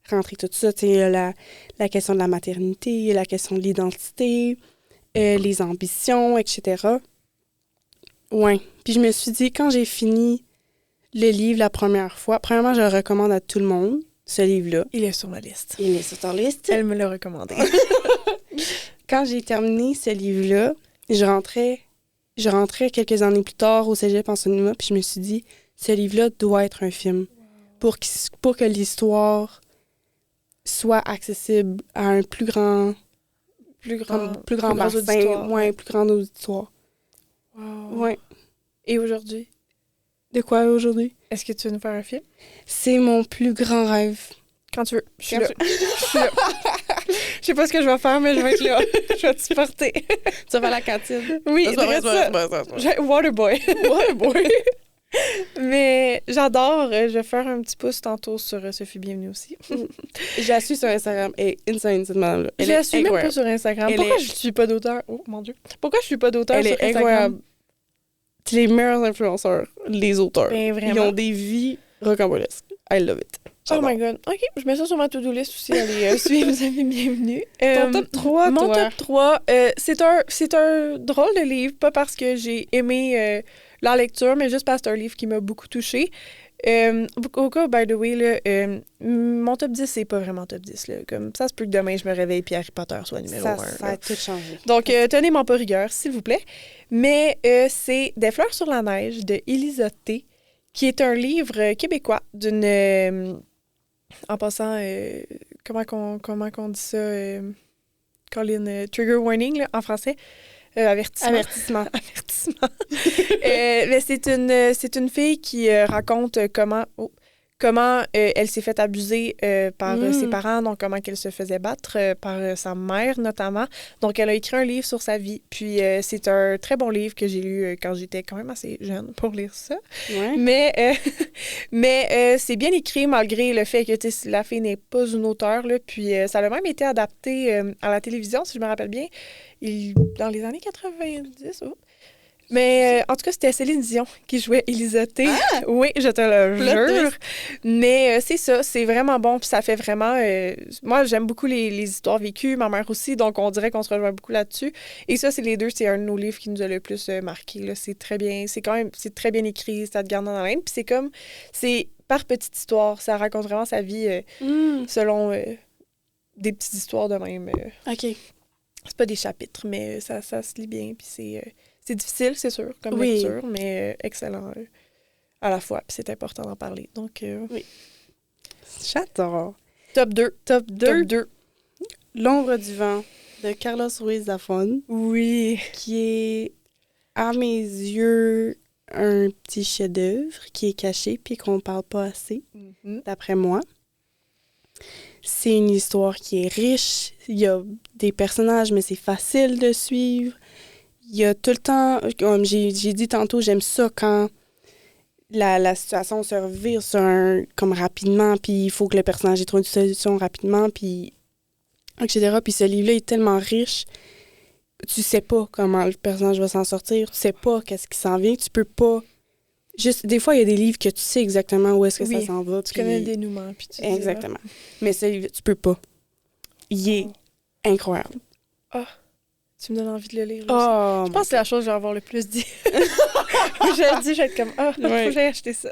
S2: rentrer tout ça. Il y a la question de la maternité, la question de l'identité, les ambitions, etc. Ouais. Puis je me suis dit, quand j'ai fini le livre la première fois, premièrement, je le recommande à tout le monde, ce livre-là.
S1: Il est sur ma liste.
S2: Il est sur ton liste.
S1: Elle me l'a recommandé.
S2: Quand j'ai terminé ce livre-là, je rentrais quelques années plus tard au cégep en cinéma, puis je me suis dit, ce livre-là doit être un film pour que l'histoire soit accessible à un plus grand bassin,
S1: auditoire.
S2: Ouais, plus grand auditoire.
S1: Wow.
S2: Ouais.
S1: Et aujourd'hui?
S2: De quoi aujourd'hui?
S1: Est-ce que tu veux nous faire un film?
S2: C'est mon plus grand rêve.
S1: Quand tu veux. Je suis là. Je sais pas ce que je vais faire, mais je vais être là. Je vais te supporter.
S2: Tu vas faire la cantine?
S1: Oui,
S2: c'est pas vrai.
S1: Waterboy. Waterboy. Mais j'adore. Je vais faire un petit pouce tantôt sur Sophie Bienvenue aussi.
S2: Je la suis sur Instagram. Elle est insane, cette madame-là.
S1: Je la suis même pas sur Instagram. Pourquoi je suis pas d'auteur? Oh, mon Dieu. Pourquoi je suis pas d'auteur sur Instagram? Elle est incroyable.
S2: C'est les meilleurs influenceurs, les auteurs.
S1: Ben, vraiment.
S2: Ils ont des vies rocambolesques. I love it.
S1: Oh my God. OK, je mets ça sur ma to-do list aussi. Allez, suivre, vous avez bienvenue.
S2: Ton top 3,
S1: Mon
S2: toi?
S1: top 3, c'est un drôle de livre, pas parce que j'ai aimé la lecture, mais juste parce que c'est un livre qui m'a beaucoup touchée. Au cas, by the way, là, mon top 10, c'est pas vraiment top 10. Là. Comme ça se peut que demain, je me réveille puis Harry Potter soit numéro 1.
S2: Ça a tout changé.
S1: Donc, tenez-moi pas rigueur, s'il vous plaît. Mais c'est Des fleurs sur la neige de Élisa T, qui est un livre québécois d'une... en passant, comment qu'on dit ça? Colin, trigger warning là, en français. Avertissement. Avertissement. Mais c'est une fille qui raconte comment elle s'est fait abuser par ses parents, donc comment qu'elle se faisait battre par sa mère notamment. Donc, elle a écrit un livre sur sa vie. Puis, c'est un très bon livre que j'ai lu quand j'étais quand même assez jeune pour lire ça.
S2: Ouais.
S1: Mais c'est bien écrit malgré le fait que la fille n'est pas une auteure. Là, puis, ça a même été adapté à la télévision, si je me rappelle bien, dans les années 90. Oh. Mais en tout cas, c'était Céline Dion qui jouait Élisa T. Ah! Oui, je te le jure. Mais c'est ça, c'est vraiment bon. Puis ça fait vraiment... moi, j'aime beaucoup les histoires vécues, ma mère aussi, donc on dirait qu'on se rejoint beaucoup là-dessus. Et ça, c'est un de nos livres qui nous a le plus marqué. Là. C'est très bien, c'est très bien écrit, ça te garde dans la laine. Puis c'est par petite histoire, ça raconte vraiment sa vie selon des petites histoires de même.
S2: OK.
S1: C'est pas des chapitres, mais ça se lit bien, puis c'est difficile, c'est sûr, comme lecture, mais excellent à la fois, puis c'est important d'en parler. Donc,
S2: oui. J'adore.
S1: Top 2. Top 2.
S2: L'ombre du vent de Carlos Ruiz Zafón.
S1: Oui.
S2: Qui est, à mes yeux, un petit chef-d'œuvre qui est caché puis qu'on parle pas assez, d'après moi. C'est une histoire qui est riche. Il y a des personnages, mais c'est facile de suivre. Il y a tout le temps, comme j'ai dit tantôt, j'aime ça quand la situation se revire comme rapidement, puis il faut que le personnage ait trouvé une solution rapidement, puis etc. Puis ce livre-là est tellement riche, tu sais pas comment le personnage va s'en sortir, tu sais pas qu'est-ce qui s'en vient, tu peux pas... Juste, des fois, il y a des livres que tu sais exactement où est-ce que ça s'en va.
S1: Tu connais le dénouement. Puis tu
S2: exactement. Mais ce livre, tu peux pas. Il est incroyable.
S1: Ah, tu me donnes envie de le lire.
S2: Oh,
S1: je pense que c'est la chose que je vais avoir le plus dit. Je vais être comme, faut que j'aille acheter ça.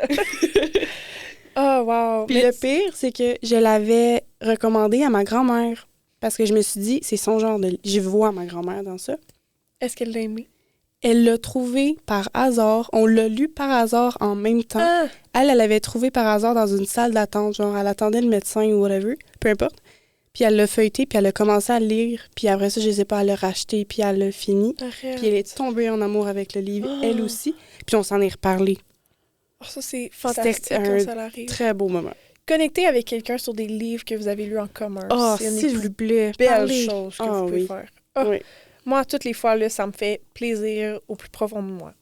S1: Oh, wow.
S2: Puis le pire, c'est que je l'avais recommandé à ma grand-mère. Parce que je me suis dit, c'est son genre de... Je vois ma grand-mère dans ça.
S1: Est-ce qu'elle l'a aimé?
S2: Elle l'a trouvé par hasard. On l'a lu par hasard en même temps. Ah. Elle l'avait trouvé par hasard dans une salle d'attente. Genre, elle attendait le médecin ou whatever. Peu importe. Puis elle l'a feuilleté, puis elle a commencé à le lire. Puis après ça, je sais pas, elle l'a racheté, puis elle l'a fini.
S1: Arrête.
S2: Puis elle est tombée en amour avec le livre, elle aussi. Puis on s'en est reparlé.
S1: Oh, ça, c'est fantastique quand ça arrive.
S2: Très beau moment.
S1: Connecter avec quelqu'un sur des livres que vous avez lus en commun.
S2: Oh, s'il vous plaît.
S1: Belle chose que vous pouvez faire. Oh.
S2: Oui.
S1: Moi, toutes les fois, là, ça me fait plaisir au plus profond de moi.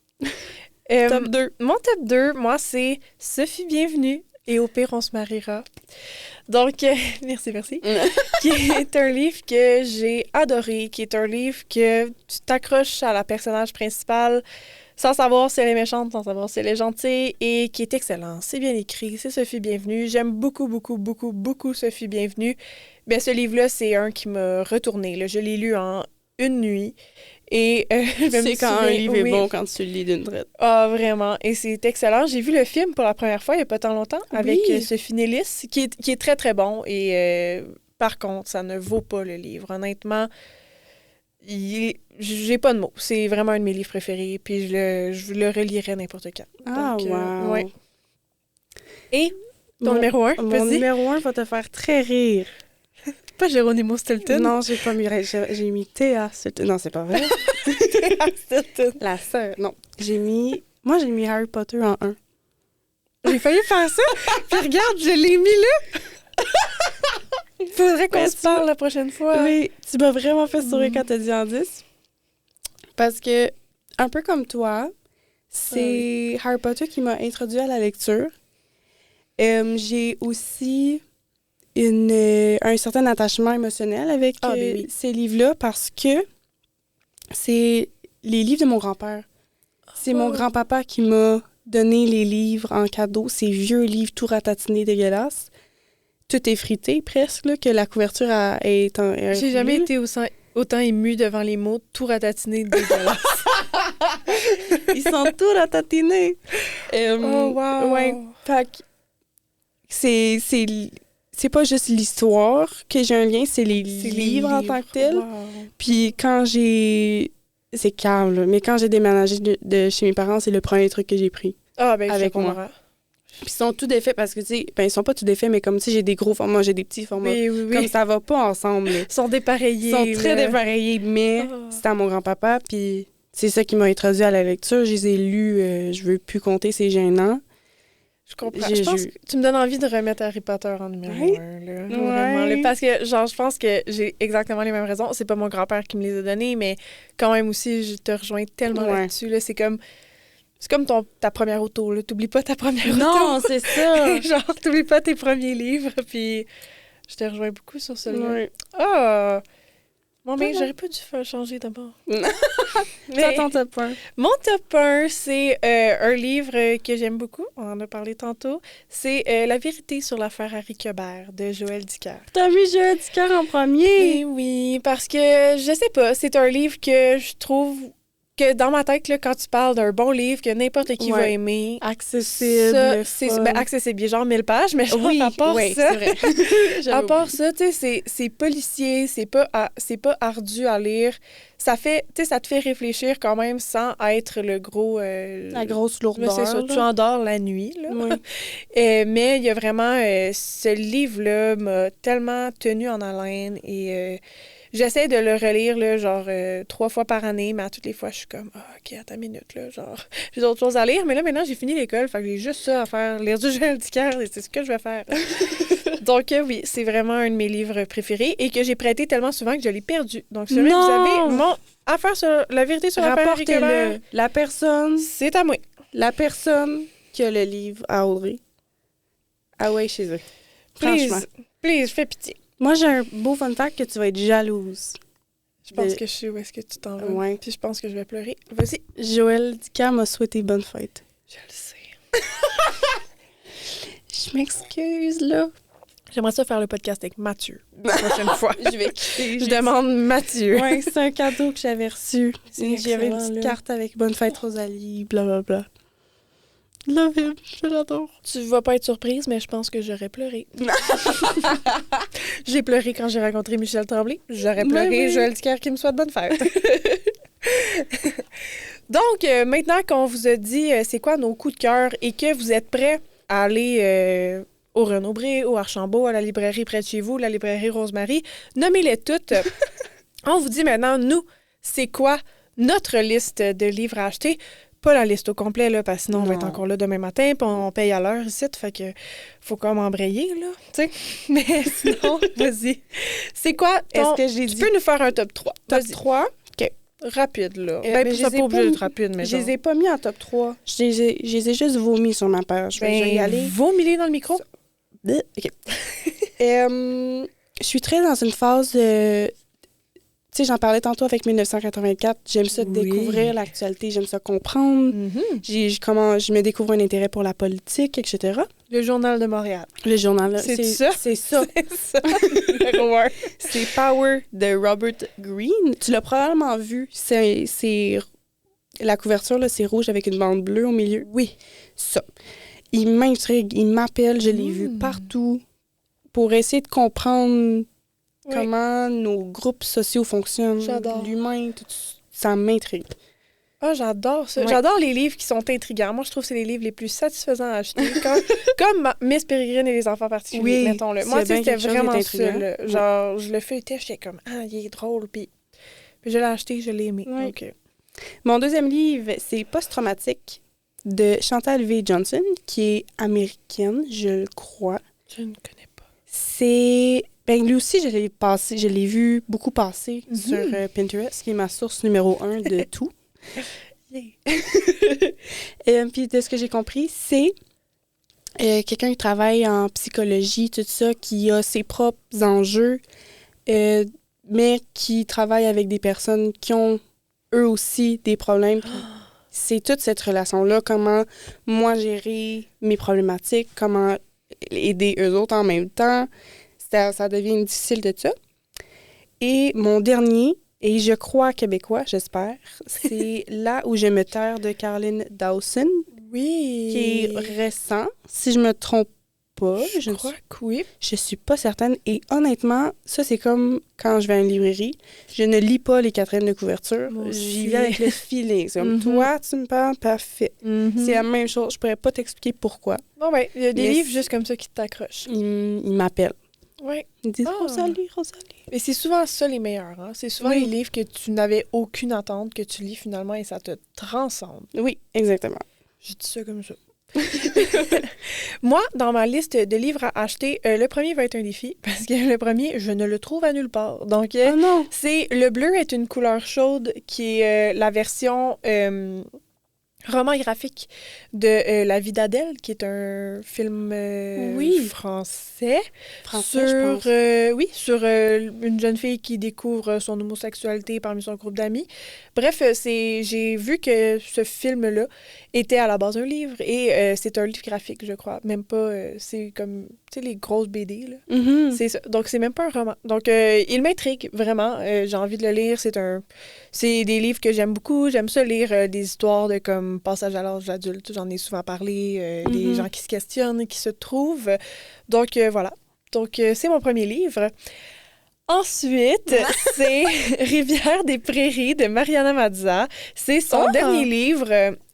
S2: Top 2.
S1: Mon top 2, moi, c'est Sophie Bienvenue et Au pire, on se mariera. Donc, merci. Qui est un livre que j'ai adoré, qui est un livre que tu t'accroches à la personnage principale sans savoir si elle est méchante, sans savoir si elle est gentille, et qui est excellent. C'est bien écrit, c'est Sophie Bienvenue. J'aime beaucoup Sophie Bienvenue. Bien, ce livre-là, c'est un qui m'a retourné. Là. Je l'ai lu en une nuit. Et
S2: c'est quand un livre est bon quand tu le lis d'une traite.
S1: Ah, vraiment. Et c'est excellent. J'ai vu le film pour la première fois il n'y a pas tant longtemps avec Sophie Nélis, qui est très, très bon. Et par contre, ça ne vaut pas le livre. Honnêtement, j'ai pas de mots. C'est vraiment un de mes livres préférés. Puis je le relirai n'importe quand.
S2: Ah, donc, wow.
S1: Ouais. Et ton numéro 1?
S2: Mon numéro 1 va te faire très rire.
S1: Pas Geronimo Stilton?
S2: Non, j'ai mis Théa Stilton. Non, c'est pas vrai.
S1: Théa Stilton.
S2: La sœur. Non. J'ai mis Harry Potter en 1.
S1: J'ai failli faire ça. Puis regarde, je l'ai mis là. Faudrait qu'on se parle la prochaine fois.
S2: Oui, tu m'as vraiment fait sourire quand t'as dit en 10. Parce que, un peu comme toi, c'est Harry Potter qui m'a introduit à la lecture. J'ai aussi un certain attachement émotionnel avec ces livres-là parce que c'est les livres de mon grand-père. C'est mon grand-papa qui m'a donné les livres en cadeau, ces vieux livres tout ratatinés dégueulasses. Tout est frité presque, là, que la couverture est
S1: J'ai jamais été autant émue devant les mots tout ratatiné dégueulasse.
S2: Ils sont tout ratatinés.
S1: Oh, wow!
S2: Ouais, fait que c'est pas juste l'histoire que j'ai un lien, c'est les livres en tant que tels.
S1: Wow.
S2: Puis quand c'est calme, là, mais quand j'ai déménagé de chez mes parents, c'est le premier truc que j'ai pris.
S1: Ah, ben,
S2: Avec
S1: je
S2: moi.
S1: comprends.
S2: Puis ils sont tout défaits parce que, tu sais, ben ils sont pas tout défaits, mais comme, tu sais, j'ai des gros formats, j'ai des petits formats.
S1: Oui, oui, oui.
S2: Comme ça va pas ensemble. Là.
S1: Ils sont dépareillés.
S2: Ils sont très
S1: là.
S2: dépareillés, mais
S1: Ah.
S2: c'était à mon grand-papa, puis c'est ça qui m'a introduit à la lecture. Je les ai lus, je veux plus compter, c'est gênant.
S1: Je comprends. Je pense que tu me donnes envie de remettre Harry Potter en numéro
S2: Ouais.
S1: 1. Là.
S2: Ouais.
S1: Vraiment, là. Parce que, genre, je pense que j'ai exactement les mêmes raisons. C'est pas mon grand-père qui me les a donnés, mais quand même aussi, je te rejoins tellement
S2: Ouais.
S1: là-dessus. Là. C'est comme ta première auto. Là. T'oublies pas ta première
S2: Non,
S1: auto.
S2: c'est ça!
S1: Genre, t'oublies pas tes premiers livres. Puis je te rejoins beaucoup sur celui-là.
S2: Ouais.
S1: Ah! Bon, mais
S2: Ouais.
S1: j'aurais pas dû faire changer d'abord.
S2: C'est ton top 1.
S1: Mon top 1, c'est un livre que j'aime beaucoup. On en a parlé tantôt. C'est La vérité sur l'affaire Harry Quebert de Joël Dicker.
S2: T'as mis Joël Dicker en premier?
S1: Et oui, parce que, je sais pas, c'est un livre que je trouve que dans ma tête, là, quand tu parles d'un bon livre que n'importe qui
S2: Ouais.
S1: va aimer,
S2: Accessible,
S1: ça, c'est
S2: fun.
S1: accessible. Il y a genre 1000 pages, mais genre,
S2: Oui,
S1: à part
S2: oui,
S1: ça,
S2: c'est vrai.
S1: à part ça, tu sais, c'est policier, c'est pas ardu à lire. Ça fait, tu sais, ça te fait réfléchir quand même sans être le gros...
S2: La grosse
S1: mais
S2: lourdeur.
S1: c'est ça,
S2: là.
S1: tu endors la nuit, là.
S2: Oui.
S1: Mais il y a vraiment... ce livre-là m'a tellement tenu en haleine et j'essaie de le relire, là, genre 3 fois par année, mais à toutes les fois, je suis comme, ah, OK, attends une minute, là, genre, j'ai d'autres choses à lire. Mais là, maintenant, j'ai fini l'école, fait que j'ai juste ça à faire, lire du Joël Dicker, et c'est ce que je vais faire. Donc, oui, c'est vraiment un de mes livres préférés et que j'ai prêté tellement souvent que je l'ai perdu. Donc, si jamais vous
S2: Non!
S1: avez mon affaire sur la vérité sur l'affaire Harry Quebert,
S2: Rapportez-le.
S1: c'est à moi.
S2: La personne qui a le livre à Audrey. Ah ouais, chez eux. Franchement.
S1: Please, fais pitié.
S2: Moi, j'ai un beau fun fact que tu vas être jalouse.
S1: Je pense
S2: De-
S1: que je sais où est-ce que tu t'en vas.
S2: Ouais.
S1: Puis je pense que je vais pleurer. Vas-y.
S2: Joël Dicker m'a souhaité bonne fête.
S1: Je le sais.
S2: Je m'excuse, là.
S1: J'aimerais ça faire le podcast avec Mathieu la prochaine fois.
S2: Je vais quitter.
S1: Je demande Mathieu.
S2: Ouais, c'est un cadeau que j'avais reçu.
S1: C'est
S2: J'avais une
S1: excellent,
S2: petite
S1: là.
S2: carte avec bonne fête Rosalie, blablabla. Love him, je l'adore.
S1: Tu vas pas être surprise, mais je pense que j'aurais pleuré. J'ai pleuré quand j'ai rencontré Michel Tremblay. J'aurais pleuré
S2: Oui, oui.
S1: Joël Dicker qui me souhaite bonne fête. Donc, maintenant qu'on vous a dit c'est quoi nos coups de cœur et que vous êtes prêts à aller au Renaud-Bré, au Archambault, à la librairie près de chez vous, la librairie Rosemary, nommez-les toutes. On vous dit maintenant, nous, c'est quoi notre liste de livres à acheter? Pas la liste au complet, là, parce que sinon, on va être
S2: Non.
S1: encore là demain matin, puis on paye à l'heure ici, fait que faut comme embrayer, là, tu sais. Mais sinon, vas-y. C'est quoi ton...
S2: Est-ce que j'ai
S1: Tu
S2: dit
S1: peux nous faire un top 3.
S2: top
S1: Vas-y.
S2: 3?
S1: Rapide, là.
S2: mais
S1: Ben,
S2: je
S1: ça
S2: les ai
S1: pas obligé
S2: pas
S1: d'être
S2: mis-
S1: rapide, mais
S2: Je les
S1: genre.
S2: ai pas mis en top 3. Je les ai juste vomis sur ma page. Je vais y aller.
S1: Vomiler dans le micro.
S2: OK. Je suis très dans une phase tu sais, j'en parlais tantôt avec 1984. J'aime ça
S1: Oui.
S2: découvrir l'actualité, j'aime ça comprendre. Je me découvre un intérêt pour la politique, etc.
S1: Le Journal de Montréal.
S2: Le journal, là,
S1: C'est ça?
S2: C'est ça.
S1: C'est ça, numéro 1.
S2: C'est Power de Robert Greene. Tu l'as probablement vu. C'est la couverture, là, c'est rouge avec une bande bleue au milieu. Oui, ça. Il m'intrigue, il m'appelle, je l'ai vu partout pour essayer de comprendre comment nos groupes sociaux fonctionnent.
S1: J'adore.
S2: L'humain, tout ça m'intrigue.
S1: Ah, j'adore ça.
S2: Ouais.
S1: J'adore les livres qui sont intrigants. Moi, je trouve que c'est les livres les plus satisfaisants à acheter. Comme Miss Pérégrine et les enfants particuliers,
S2: Oui,
S1: mettons-le.
S2: s'il y
S1: Moi,
S2: a
S1: tu sais,
S2: bien
S1: c'était
S2: quelque chose
S1: vraiment
S2: qui est
S1: ça.
S2: intriguant.
S1: Là. Genre, je le feuilletais, j'étais comme, ah, il est drôle. Puis je l'ai acheté, je l'ai aimé.
S2: Oui.
S1: Donc,
S2: Mon deuxième livre, c'est Post-traumatique de Chantal V. Johnson, qui est américaine, je le crois.
S1: je ne connais pas.
S2: C'est... Ben, lui aussi, je l'ai vu beaucoup passer sur Pinterest, qui est ma source numéro 1 de tout. Puis de ce que j'ai compris, c'est quelqu'un qui travaille en psychologie, tout ça, qui a ses propres enjeux, mais qui travaille avec des personnes qui ont eux aussi des problèmes. c'est toute cette relation-là, comment moi gérer mes problématiques, comment aider eux autres en même temps. Ça devient difficile de ça. Et mon dernier, et je crois québécois, j'espère, c'est Là où je me terre de Caroline Dawson,
S1: Oui.
S2: qui est récent, si je me trompe pas.
S1: Je crois que oui.
S2: Je suis pas certaine. Et honnêtement, ça, c'est comme quand je vais à une librairie, je ne lis pas les quatrièmes de couverture. J'y vais avec le feeling. C'est comme, toi, tu me parles, parfait. C'est la même chose. Je pourrais pas t'expliquer pourquoi.
S1: Bon, ben, il y a des livres juste comme ça qui t'accrochent.
S2: Il m'appelle.
S1: Oui.
S2: Ils disent Rosalie.
S1: Et c'est souvent ça les meilleurs. Hein? C'est souvent les livres que tu n'avais aucune attente, que tu lis finalement et ça te transcende.
S2: Oui, exactement.
S1: Je dis ça comme ça. Moi, dans ma liste de livres à acheter, le premier va être un défi parce que le premier, je ne le trouve à nulle part. Donc,
S2: non.
S1: c'est Le bleu est une couleur chaude qui est la version roman graphique de La vie d'Adèle, qui est un film français.
S2: Je pense.
S1: Sur une jeune fille qui découvre son homosexualité parmi son groupe d'amis. Bref, j'ai vu que ce film-là était à la base un livre et c'est un livre graphique, je crois. Même pas, c'est comme, tu sais, les grosses BD, là. C'est ça. Donc, c'est même pas un roman. Donc, il m'intrigue, vraiment. J'ai envie de le lire. C'est des livres que j'aime beaucoup. J'aime ça lire des histoires de comme passage à l'âge adulte. J'en ai souvent parlé. Des gens qui se questionnent, qui se trouvent. Donc, voilà. Donc, c'est mon premier livre. Ensuite, c'est Rivière des Prairies de Mariana Mazza. C'est son dernier livre.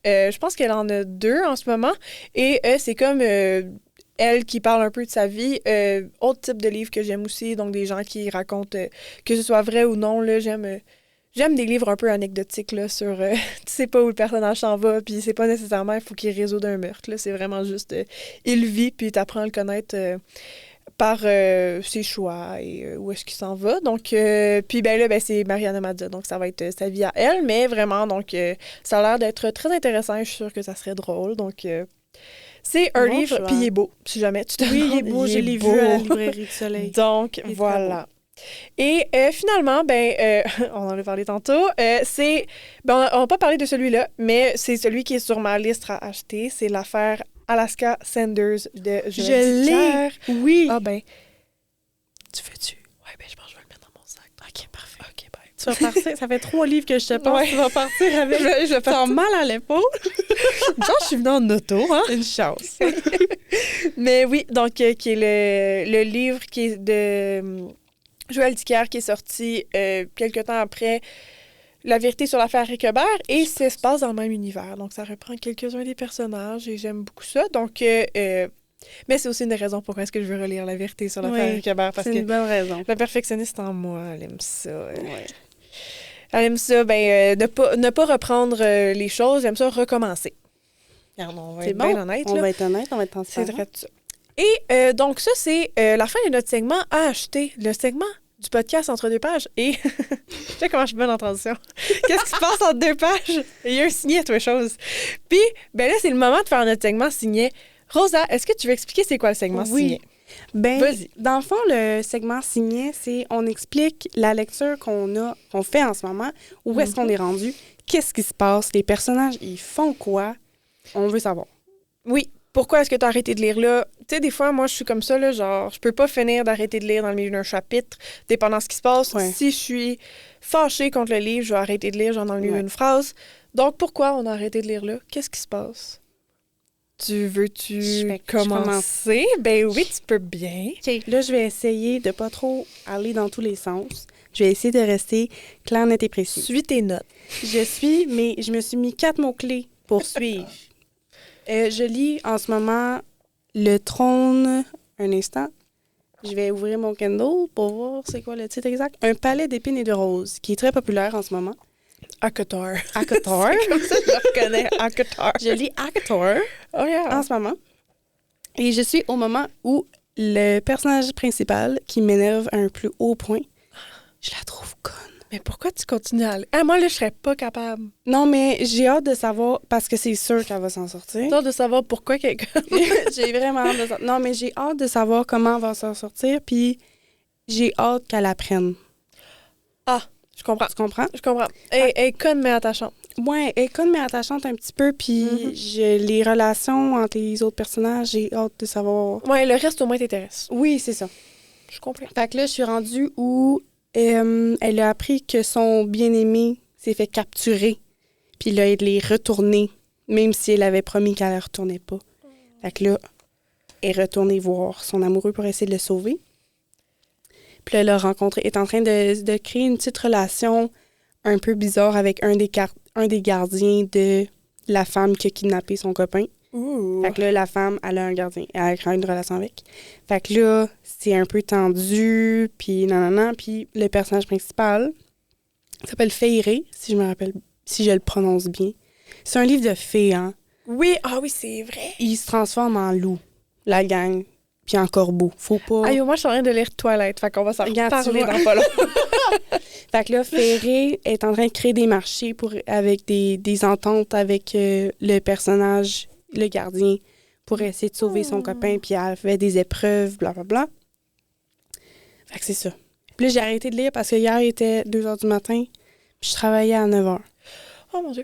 S1: Je pense qu'elle en a 2 en ce moment. Et c'est comme elle qui parle un peu de sa vie. Autre type de livre que j'aime aussi. Donc, des gens qui racontent, que ce soit vrai ou non, là, J'aime des livres un peu anecdotiques là, sur tu sais pas où le personnage s'en va, puis c'est pas nécessairement il faut qu'il résoudre un meurtre. Là. C'est vraiment juste il vit, puis t'apprends à le connaître par ses choix et où est-ce qu'il s'en va. Donc, puis ben là, c'est Mariana Mazza, donc ça va être sa vie à elle, mais vraiment, donc ça a l'air d'être très intéressant. Je suis sûre que ça serait drôle. Donc, c'est un livre, puis il est beau, si jamais tu te
S2: Oui, il est beau, je l'ai vu à la librairie du Soleil.
S1: Donc, voilà. Et finalement, on en a parlé tantôt, c'est... on va pas parler de celui-là, mais c'est celui qui est sur ma liste à acheter. C'est l'affaire Alaska Sanders de Joël Dicker.
S2: Je l'ai! Oui!
S1: Ah tu fais-tu? Ouais, je pense que je vais le mettre dans mon sac. OK, parfait. OK, bye.
S2: Tu vas partir, ça fait 3 livres que je te pense. Tu vas partir avec...
S1: je vais partir.
S2: mal à l'épaule.
S1: Genre, je suis venue en auto, hein?
S2: Une chance.
S1: Mais oui, donc, qui est le livre qui est de... Joël Dicker, qui est sorti quelques temps après La vérité sur l'affaire Ricobert, et ça se passe dans le même univers. Donc, ça reprend quelques-uns des personnages, et j'aime beaucoup ça. Donc, mais c'est aussi une des raisons pourquoi est-ce que je veux relire La vérité sur l'affaire Ricobert. Parce
S2: c'est une bonne raison.
S1: La perfectionniste en moi, elle aime ça. Elle aime ça, ne pas reprendre les choses, elle aime ça recommencer. On va être bien honnête.
S2: On va être honnête, on va être transparent.
S1: C'est vrai ça. Et donc, ça, c'est la fin de notre segment à acheter. Le segment du podcast entre 2 pages. Et tu sais comment je suis bonne en transition. Qu'est-ce qui se passe entre 2 pages? Il y a un signet à toutes les choses. Puis, là, c'est le moment de faire notre segment signé. Rosa, est-ce que tu veux expliquer c'est quoi le segment signé?
S2: Vas-y. Dans le fond, le segment signé, c'est on explique la lecture qu'on fait en ce moment, où est-ce qu'on est rendu, qu'est-ce qui se passe, les personnages, ils font quoi, on veut savoir.
S1: Oui. Pourquoi est-ce que tu as arrêté de lire là? Tu sais, des fois, moi, je suis comme ça, là, genre, je peux pas finir d'arrêter de lire dans le milieu d'un chapitre, dépendant de ce qui se passe.
S2: Ouais.
S1: Si je suis fâchée contre le livre, je vais arrêter de lire, genre, dans le milieu d'une phrase. Donc, pourquoi on a arrêté de lire là? Qu'est-ce qui se passe? Veux-tu commencer? Ben oui, tu peux bien.
S2: OK, là, je vais essayer de pas trop aller dans tous les sens. Je vais essayer de rester clair, net et précis.
S1: Suis tes notes.
S2: Mais je me suis mis 4 mots-clés pour suivre. Je lis en ce moment Le Trône. Un instant. Je vais ouvrir mon Kindle pour voir c'est quoi le titre exact. Un palais d'épines et de roses, qui est très populaire en ce moment.
S1: ACOTAR.
S2: ACOTAR.
S1: C'est comme ça que je le reconnais, ACOTAR.
S2: Je lis ACOTAR en ce moment. Et je suis au moment où le personnage principal, qui m'énerve à un plus haut point, je la trouve conne.
S1: Mais pourquoi tu continues à aller? Moi, là, je serais pas capable.
S2: Non, mais j'ai hâte de savoir, parce que c'est sûr qu'elle va s'en sortir.
S1: J'ai hâte de savoir pourquoi quelqu'un...
S2: J'ai vraiment hâte de savoir. Non, mais j'ai hâte de savoir comment elle va s'en sortir, puis j'ai hâte qu'elle apprenne.
S1: Ah, Je comprends.
S2: Tu comprends?
S1: Je comprends. Elle est conne, mais attachante.
S2: Ouais, elle est conne, mais attachante un petit peu. Puis les relations entre les autres personnages, j'ai hâte de savoir.
S1: Ouais, le reste, au moins, t'intéresse.
S2: Oui, c'est ça.
S1: Je comprends.
S2: Fait que là, je suis rendue où elle a appris que son bien-aimé s'est fait capturer. Puis là, elle est retournée, même si elle avait promis qu'elle ne retournait pas. Fait que là, elle est retournée voir son amoureux pour essayer de le sauver. Puis là, elle a rencontré, est en train de créer une petite relation un peu bizarre avec un des gardiens de la femme qui a kidnappé son copain.
S1: Ouh.
S2: Fait que là, la femme, elle a un gardien. Elle a créé une relation avec. Fait que là, c'est un peu tendu, puis nanana. Puis le personnage principal s'appelle Feyre, si je le prononce bien. C'est un livre de fées, hein.
S1: Oui, oui, c'est vrai.
S2: Il se transforme en loup, la gang, puis en corbeau. Faut pas...
S1: Aïe, moi, je suis en train de lire Twilight, fait qu'on va s'en
S2: Regarde,
S1: reparler
S2: tu vois.
S1: dans pas long.
S2: Fait que là, Ferré est en train de créer des marchés avec des ententes avec le personnage, le gardien, pour essayer de sauver son copain, puis elle fait des épreuves, blablabla. Fait que c'est ça. Puis là, j'ai arrêté de lire parce que hier, il était 2h du matin, puis je travaillais à 9h.
S1: Oh mon Dieu.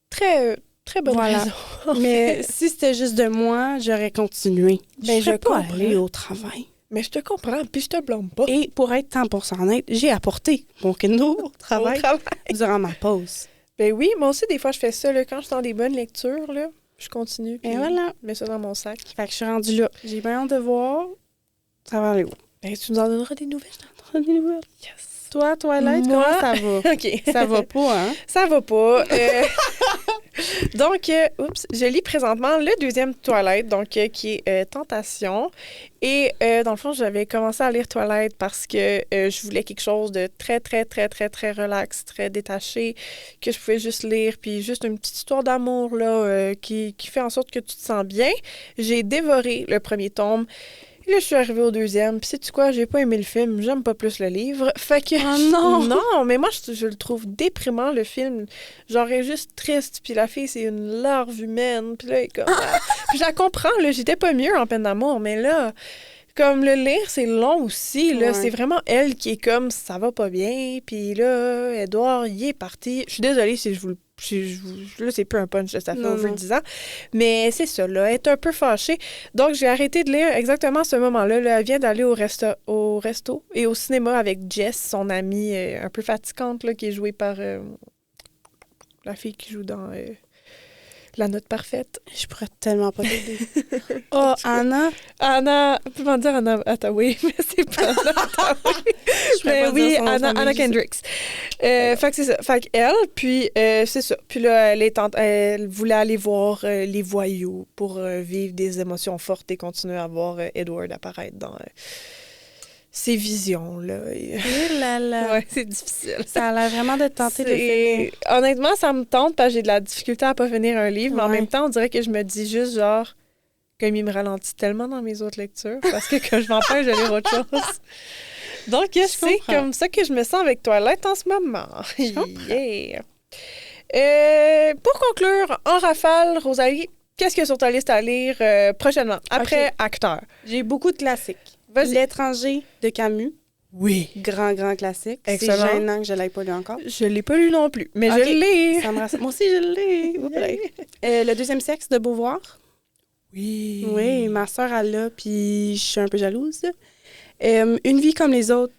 S1: Très, très bonne
S2: Voilà.
S1: raison.
S2: Mais si c'était juste de moi, j'aurais continué.
S1: Ben,
S2: je serais
S1: je
S2: pas
S1: comprends.
S2: allée au travail.
S1: Mais je te comprends, puis je te blâme pas.
S2: Et pour être 100% honnête, j'ai apporté mon Kindle au travail
S1: Au travail.
S2: durant ma pause.
S1: Ben oui, moi aussi, des fois, je fais ça. Là, quand je suis dans des bonnes lectures, là, je continue. Puis
S2: Et voilà.
S1: je mets ça dans mon sac.
S2: Fait que je suis rendue là. J'ai bien hâte de voir. Ça va aller où?
S1: Ben, tu nous en donneras des nouvelles.
S2: Des nouvelles.
S1: Yes.
S2: Toi, Twilight,
S1: Moi?
S2: comment ça va?
S1: OK.
S2: Ça va pas, hein?
S1: Ça va pas. Donc, je lis présentement le deuxième Twilight, donc qui est Tentation. Et dans le fond, j'avais commencé à lire Twilight parce que je voulais quelque chose de très, très, très, très, très relax, très détaché, que je pouvais juste lire, puis juste une petite histoire d'amour là qui fait en sorte que tu te sens bien. J'ai dévoré le premier tome. Là, je suis arrivée au deuxième. Puis, sais-tu quoi? J'ai pas aimé le film. J'aime pas plus le livre. Fait que...
S2: Oh non!
S1: Non, mais moi, je le trouve déprimant, le film. Genre, elle est juste triste. Puis la fille, c'est une larve humaine. Puis là, elle est comme... Puis je la comprends, là. J'étais pas mieux en peine d'amour. Mais là, comme le lire, c'est long aussi, là.
S2: Ouais.
S1: C'est vraiment elle qui est comme, ça va pas bien. Puis là, Edouard, il est parti. Je suis désolée si je vous le... Là, c'est plus un punch de sa fait
S2: Non,
S1: au vu
S2: non.
S1: de 10 ans. Mais c'est ça, là. Elle est un peu fâchée. Donc, j'ai arrêté de lire exactement à ce moment-là. Là, elle vient d'aller au resto et au cinéma avec Jess, son amie un peu fatigante, là, qui est jouée par la fille qui joue dans La Note Parfaite.
S2: Je pourrais tellement pas t'aider. Oh, Anna!
S1: Anna, on peut m'en dire Anna Hathaway, mais c'est pas Anna Hathaway. Mais oui, Anna Kendricks. Fait que c'est ça. Fait qu'elle, puis c'est ça. Puis là, elle voulait aller voir les voyous pour vivre des émotions fortes et continuer à voir Edward apparaître dans ses visions, là.
S2: Oh là là!
S1: Ouais, c'est difficile.
S2: Ça a l'air vraiment de te tenter de finir.
S1: Honnêtement, ça me tente parce que j'ai de la difficulté à pas finir un livre, mais en
S2: Ouais.
S1: même temps, on dirait que je me dis juste genre comme il me ralentit tellement dans mes autres lectures parce que quand je m'empêche de lire autre chose. Donc, c'est
S2: comprends.
S1: comme ça que je me sens avec Twilight en ce moment.
S2: Je comprends.
S1: Yeah. Pour conclure, en rafale, Rosalie, qu'est-ce qu'il y a sur ta liste à lire prochainement, après
S2: Ok.
S1: Acteur?
S2: J'ai beaucoup de classiques.
S1: Vas-y.
S2: L'étranger de Camus.
S1: Oui.
S2: Grand classique.
S1: Excellent.
S2: C'est gênant que je l'ai pas lu encore.
S1: Je l'ai pas lu non plus, mais
S2: Ok.
S1: je l'ai.
S2: Ça me rassure. Moi aussi, je l'ai. Le deuxième sexe de Beauvoir.
S1: Oui.
S2: Oui, ma soeur, elle l'a, puis je suis un peu jalouse. Une vie comme les autres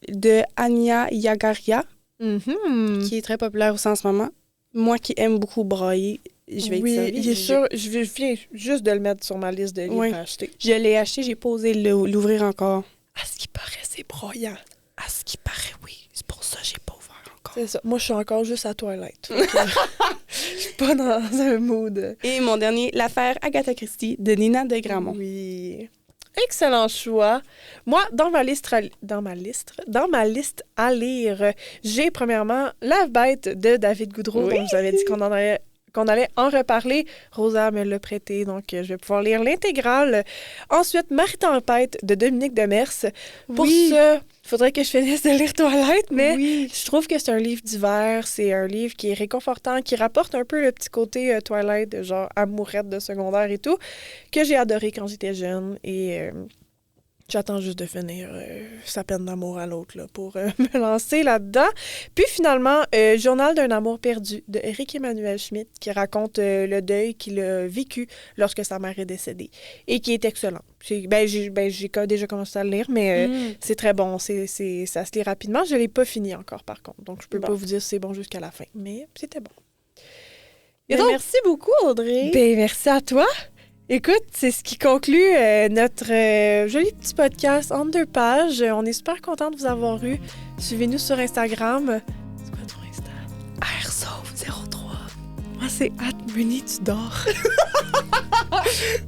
S2: de Anya Yagaria,
S1: Mhm.
S2: qui est très populaire aussi en ce moment. Moi qui aime beaucoup brailler, je vais être
S1: Oui,
S2: servie.
S1: il est sûr. Je viens juste de le mettre sur ma liste de livres
S2: Oui.
S1: à acheter.
S2: Je l'ai acheté, j'ai pas osé l'ouvrir encore.
S1: À ce qui paraît, c'est broyant.
S2: À ce qui paraît, oui. C'est pour ça que j'ai pas ouvert encore.
S1: C'est ça. Moi, je suis encore juste à Twilight. Fait que je suis pas dans un mood.
S2: Et mon dernier, l'affaire Agatha Christie de Nina de Gramont.
S1: Oui. Excellent choix. Moi, dans ma liste à lire, j'ai premièrement La Bête de David Goudreau,
S2: Oui.
S1: dont vous avez dit qu'on allait en reparler. Rosa me l'a prêté, donc je vais pouvoir lire l'intégrale. Ensuite, Marie Tempête de Dominique Demers. Pour
S2: Oui.
S1: ça, il faudrait que je finisse de lire Twilight, mais
S2: Oui.
S1: je trouve que c'est un livre d'hiver. C'est un livre qui est réconfortant, qui rapporte un peu le petit côté Twilight, genre amourette de secondaire et tout, que j'ai adoré quand j'étais jeune. Et J'attends juste de finir sa peine d'amour à l'autre là, pour me lancer là-dedans. Puis finalement, Journal d'un amour perdu de Éric Emmanuel Schmitt qui raconte le deuil qu'il a vécu lorsque sa mère est décédée et qui est excellent. J'ai déjà commencé à le lire, mais c'est très bon. Ça se lit rapidement. Je ne l'ai pas fini encore, par contre. Donc, je peux pas vous dire si c'est bon jusqu'à la fin, mais c'était bon.
S2: Et donc, merci beaucoup, Audrey.
S1: Merci à toi. Écoute, c'est ce qui conclut notre joli petit podcast en 2 pages. On est super contents de vous avoir eu. Suivez-nous sur Instagram. C'est quoi ton Insta? Airsoft03. Moi, c'est @Meuni-tu-dors.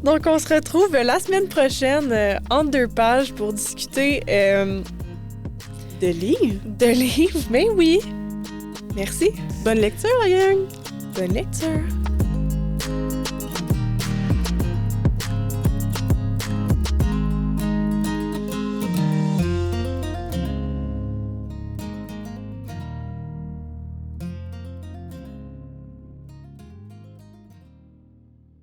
S1: Donc, on se retrouve la semaine prochaine en 2 pages pour discuter
S2: de livres.
S1: De livres, mais oui. Merci.
S2: Bonne lecture, la gang.
S1: Bonne lecture.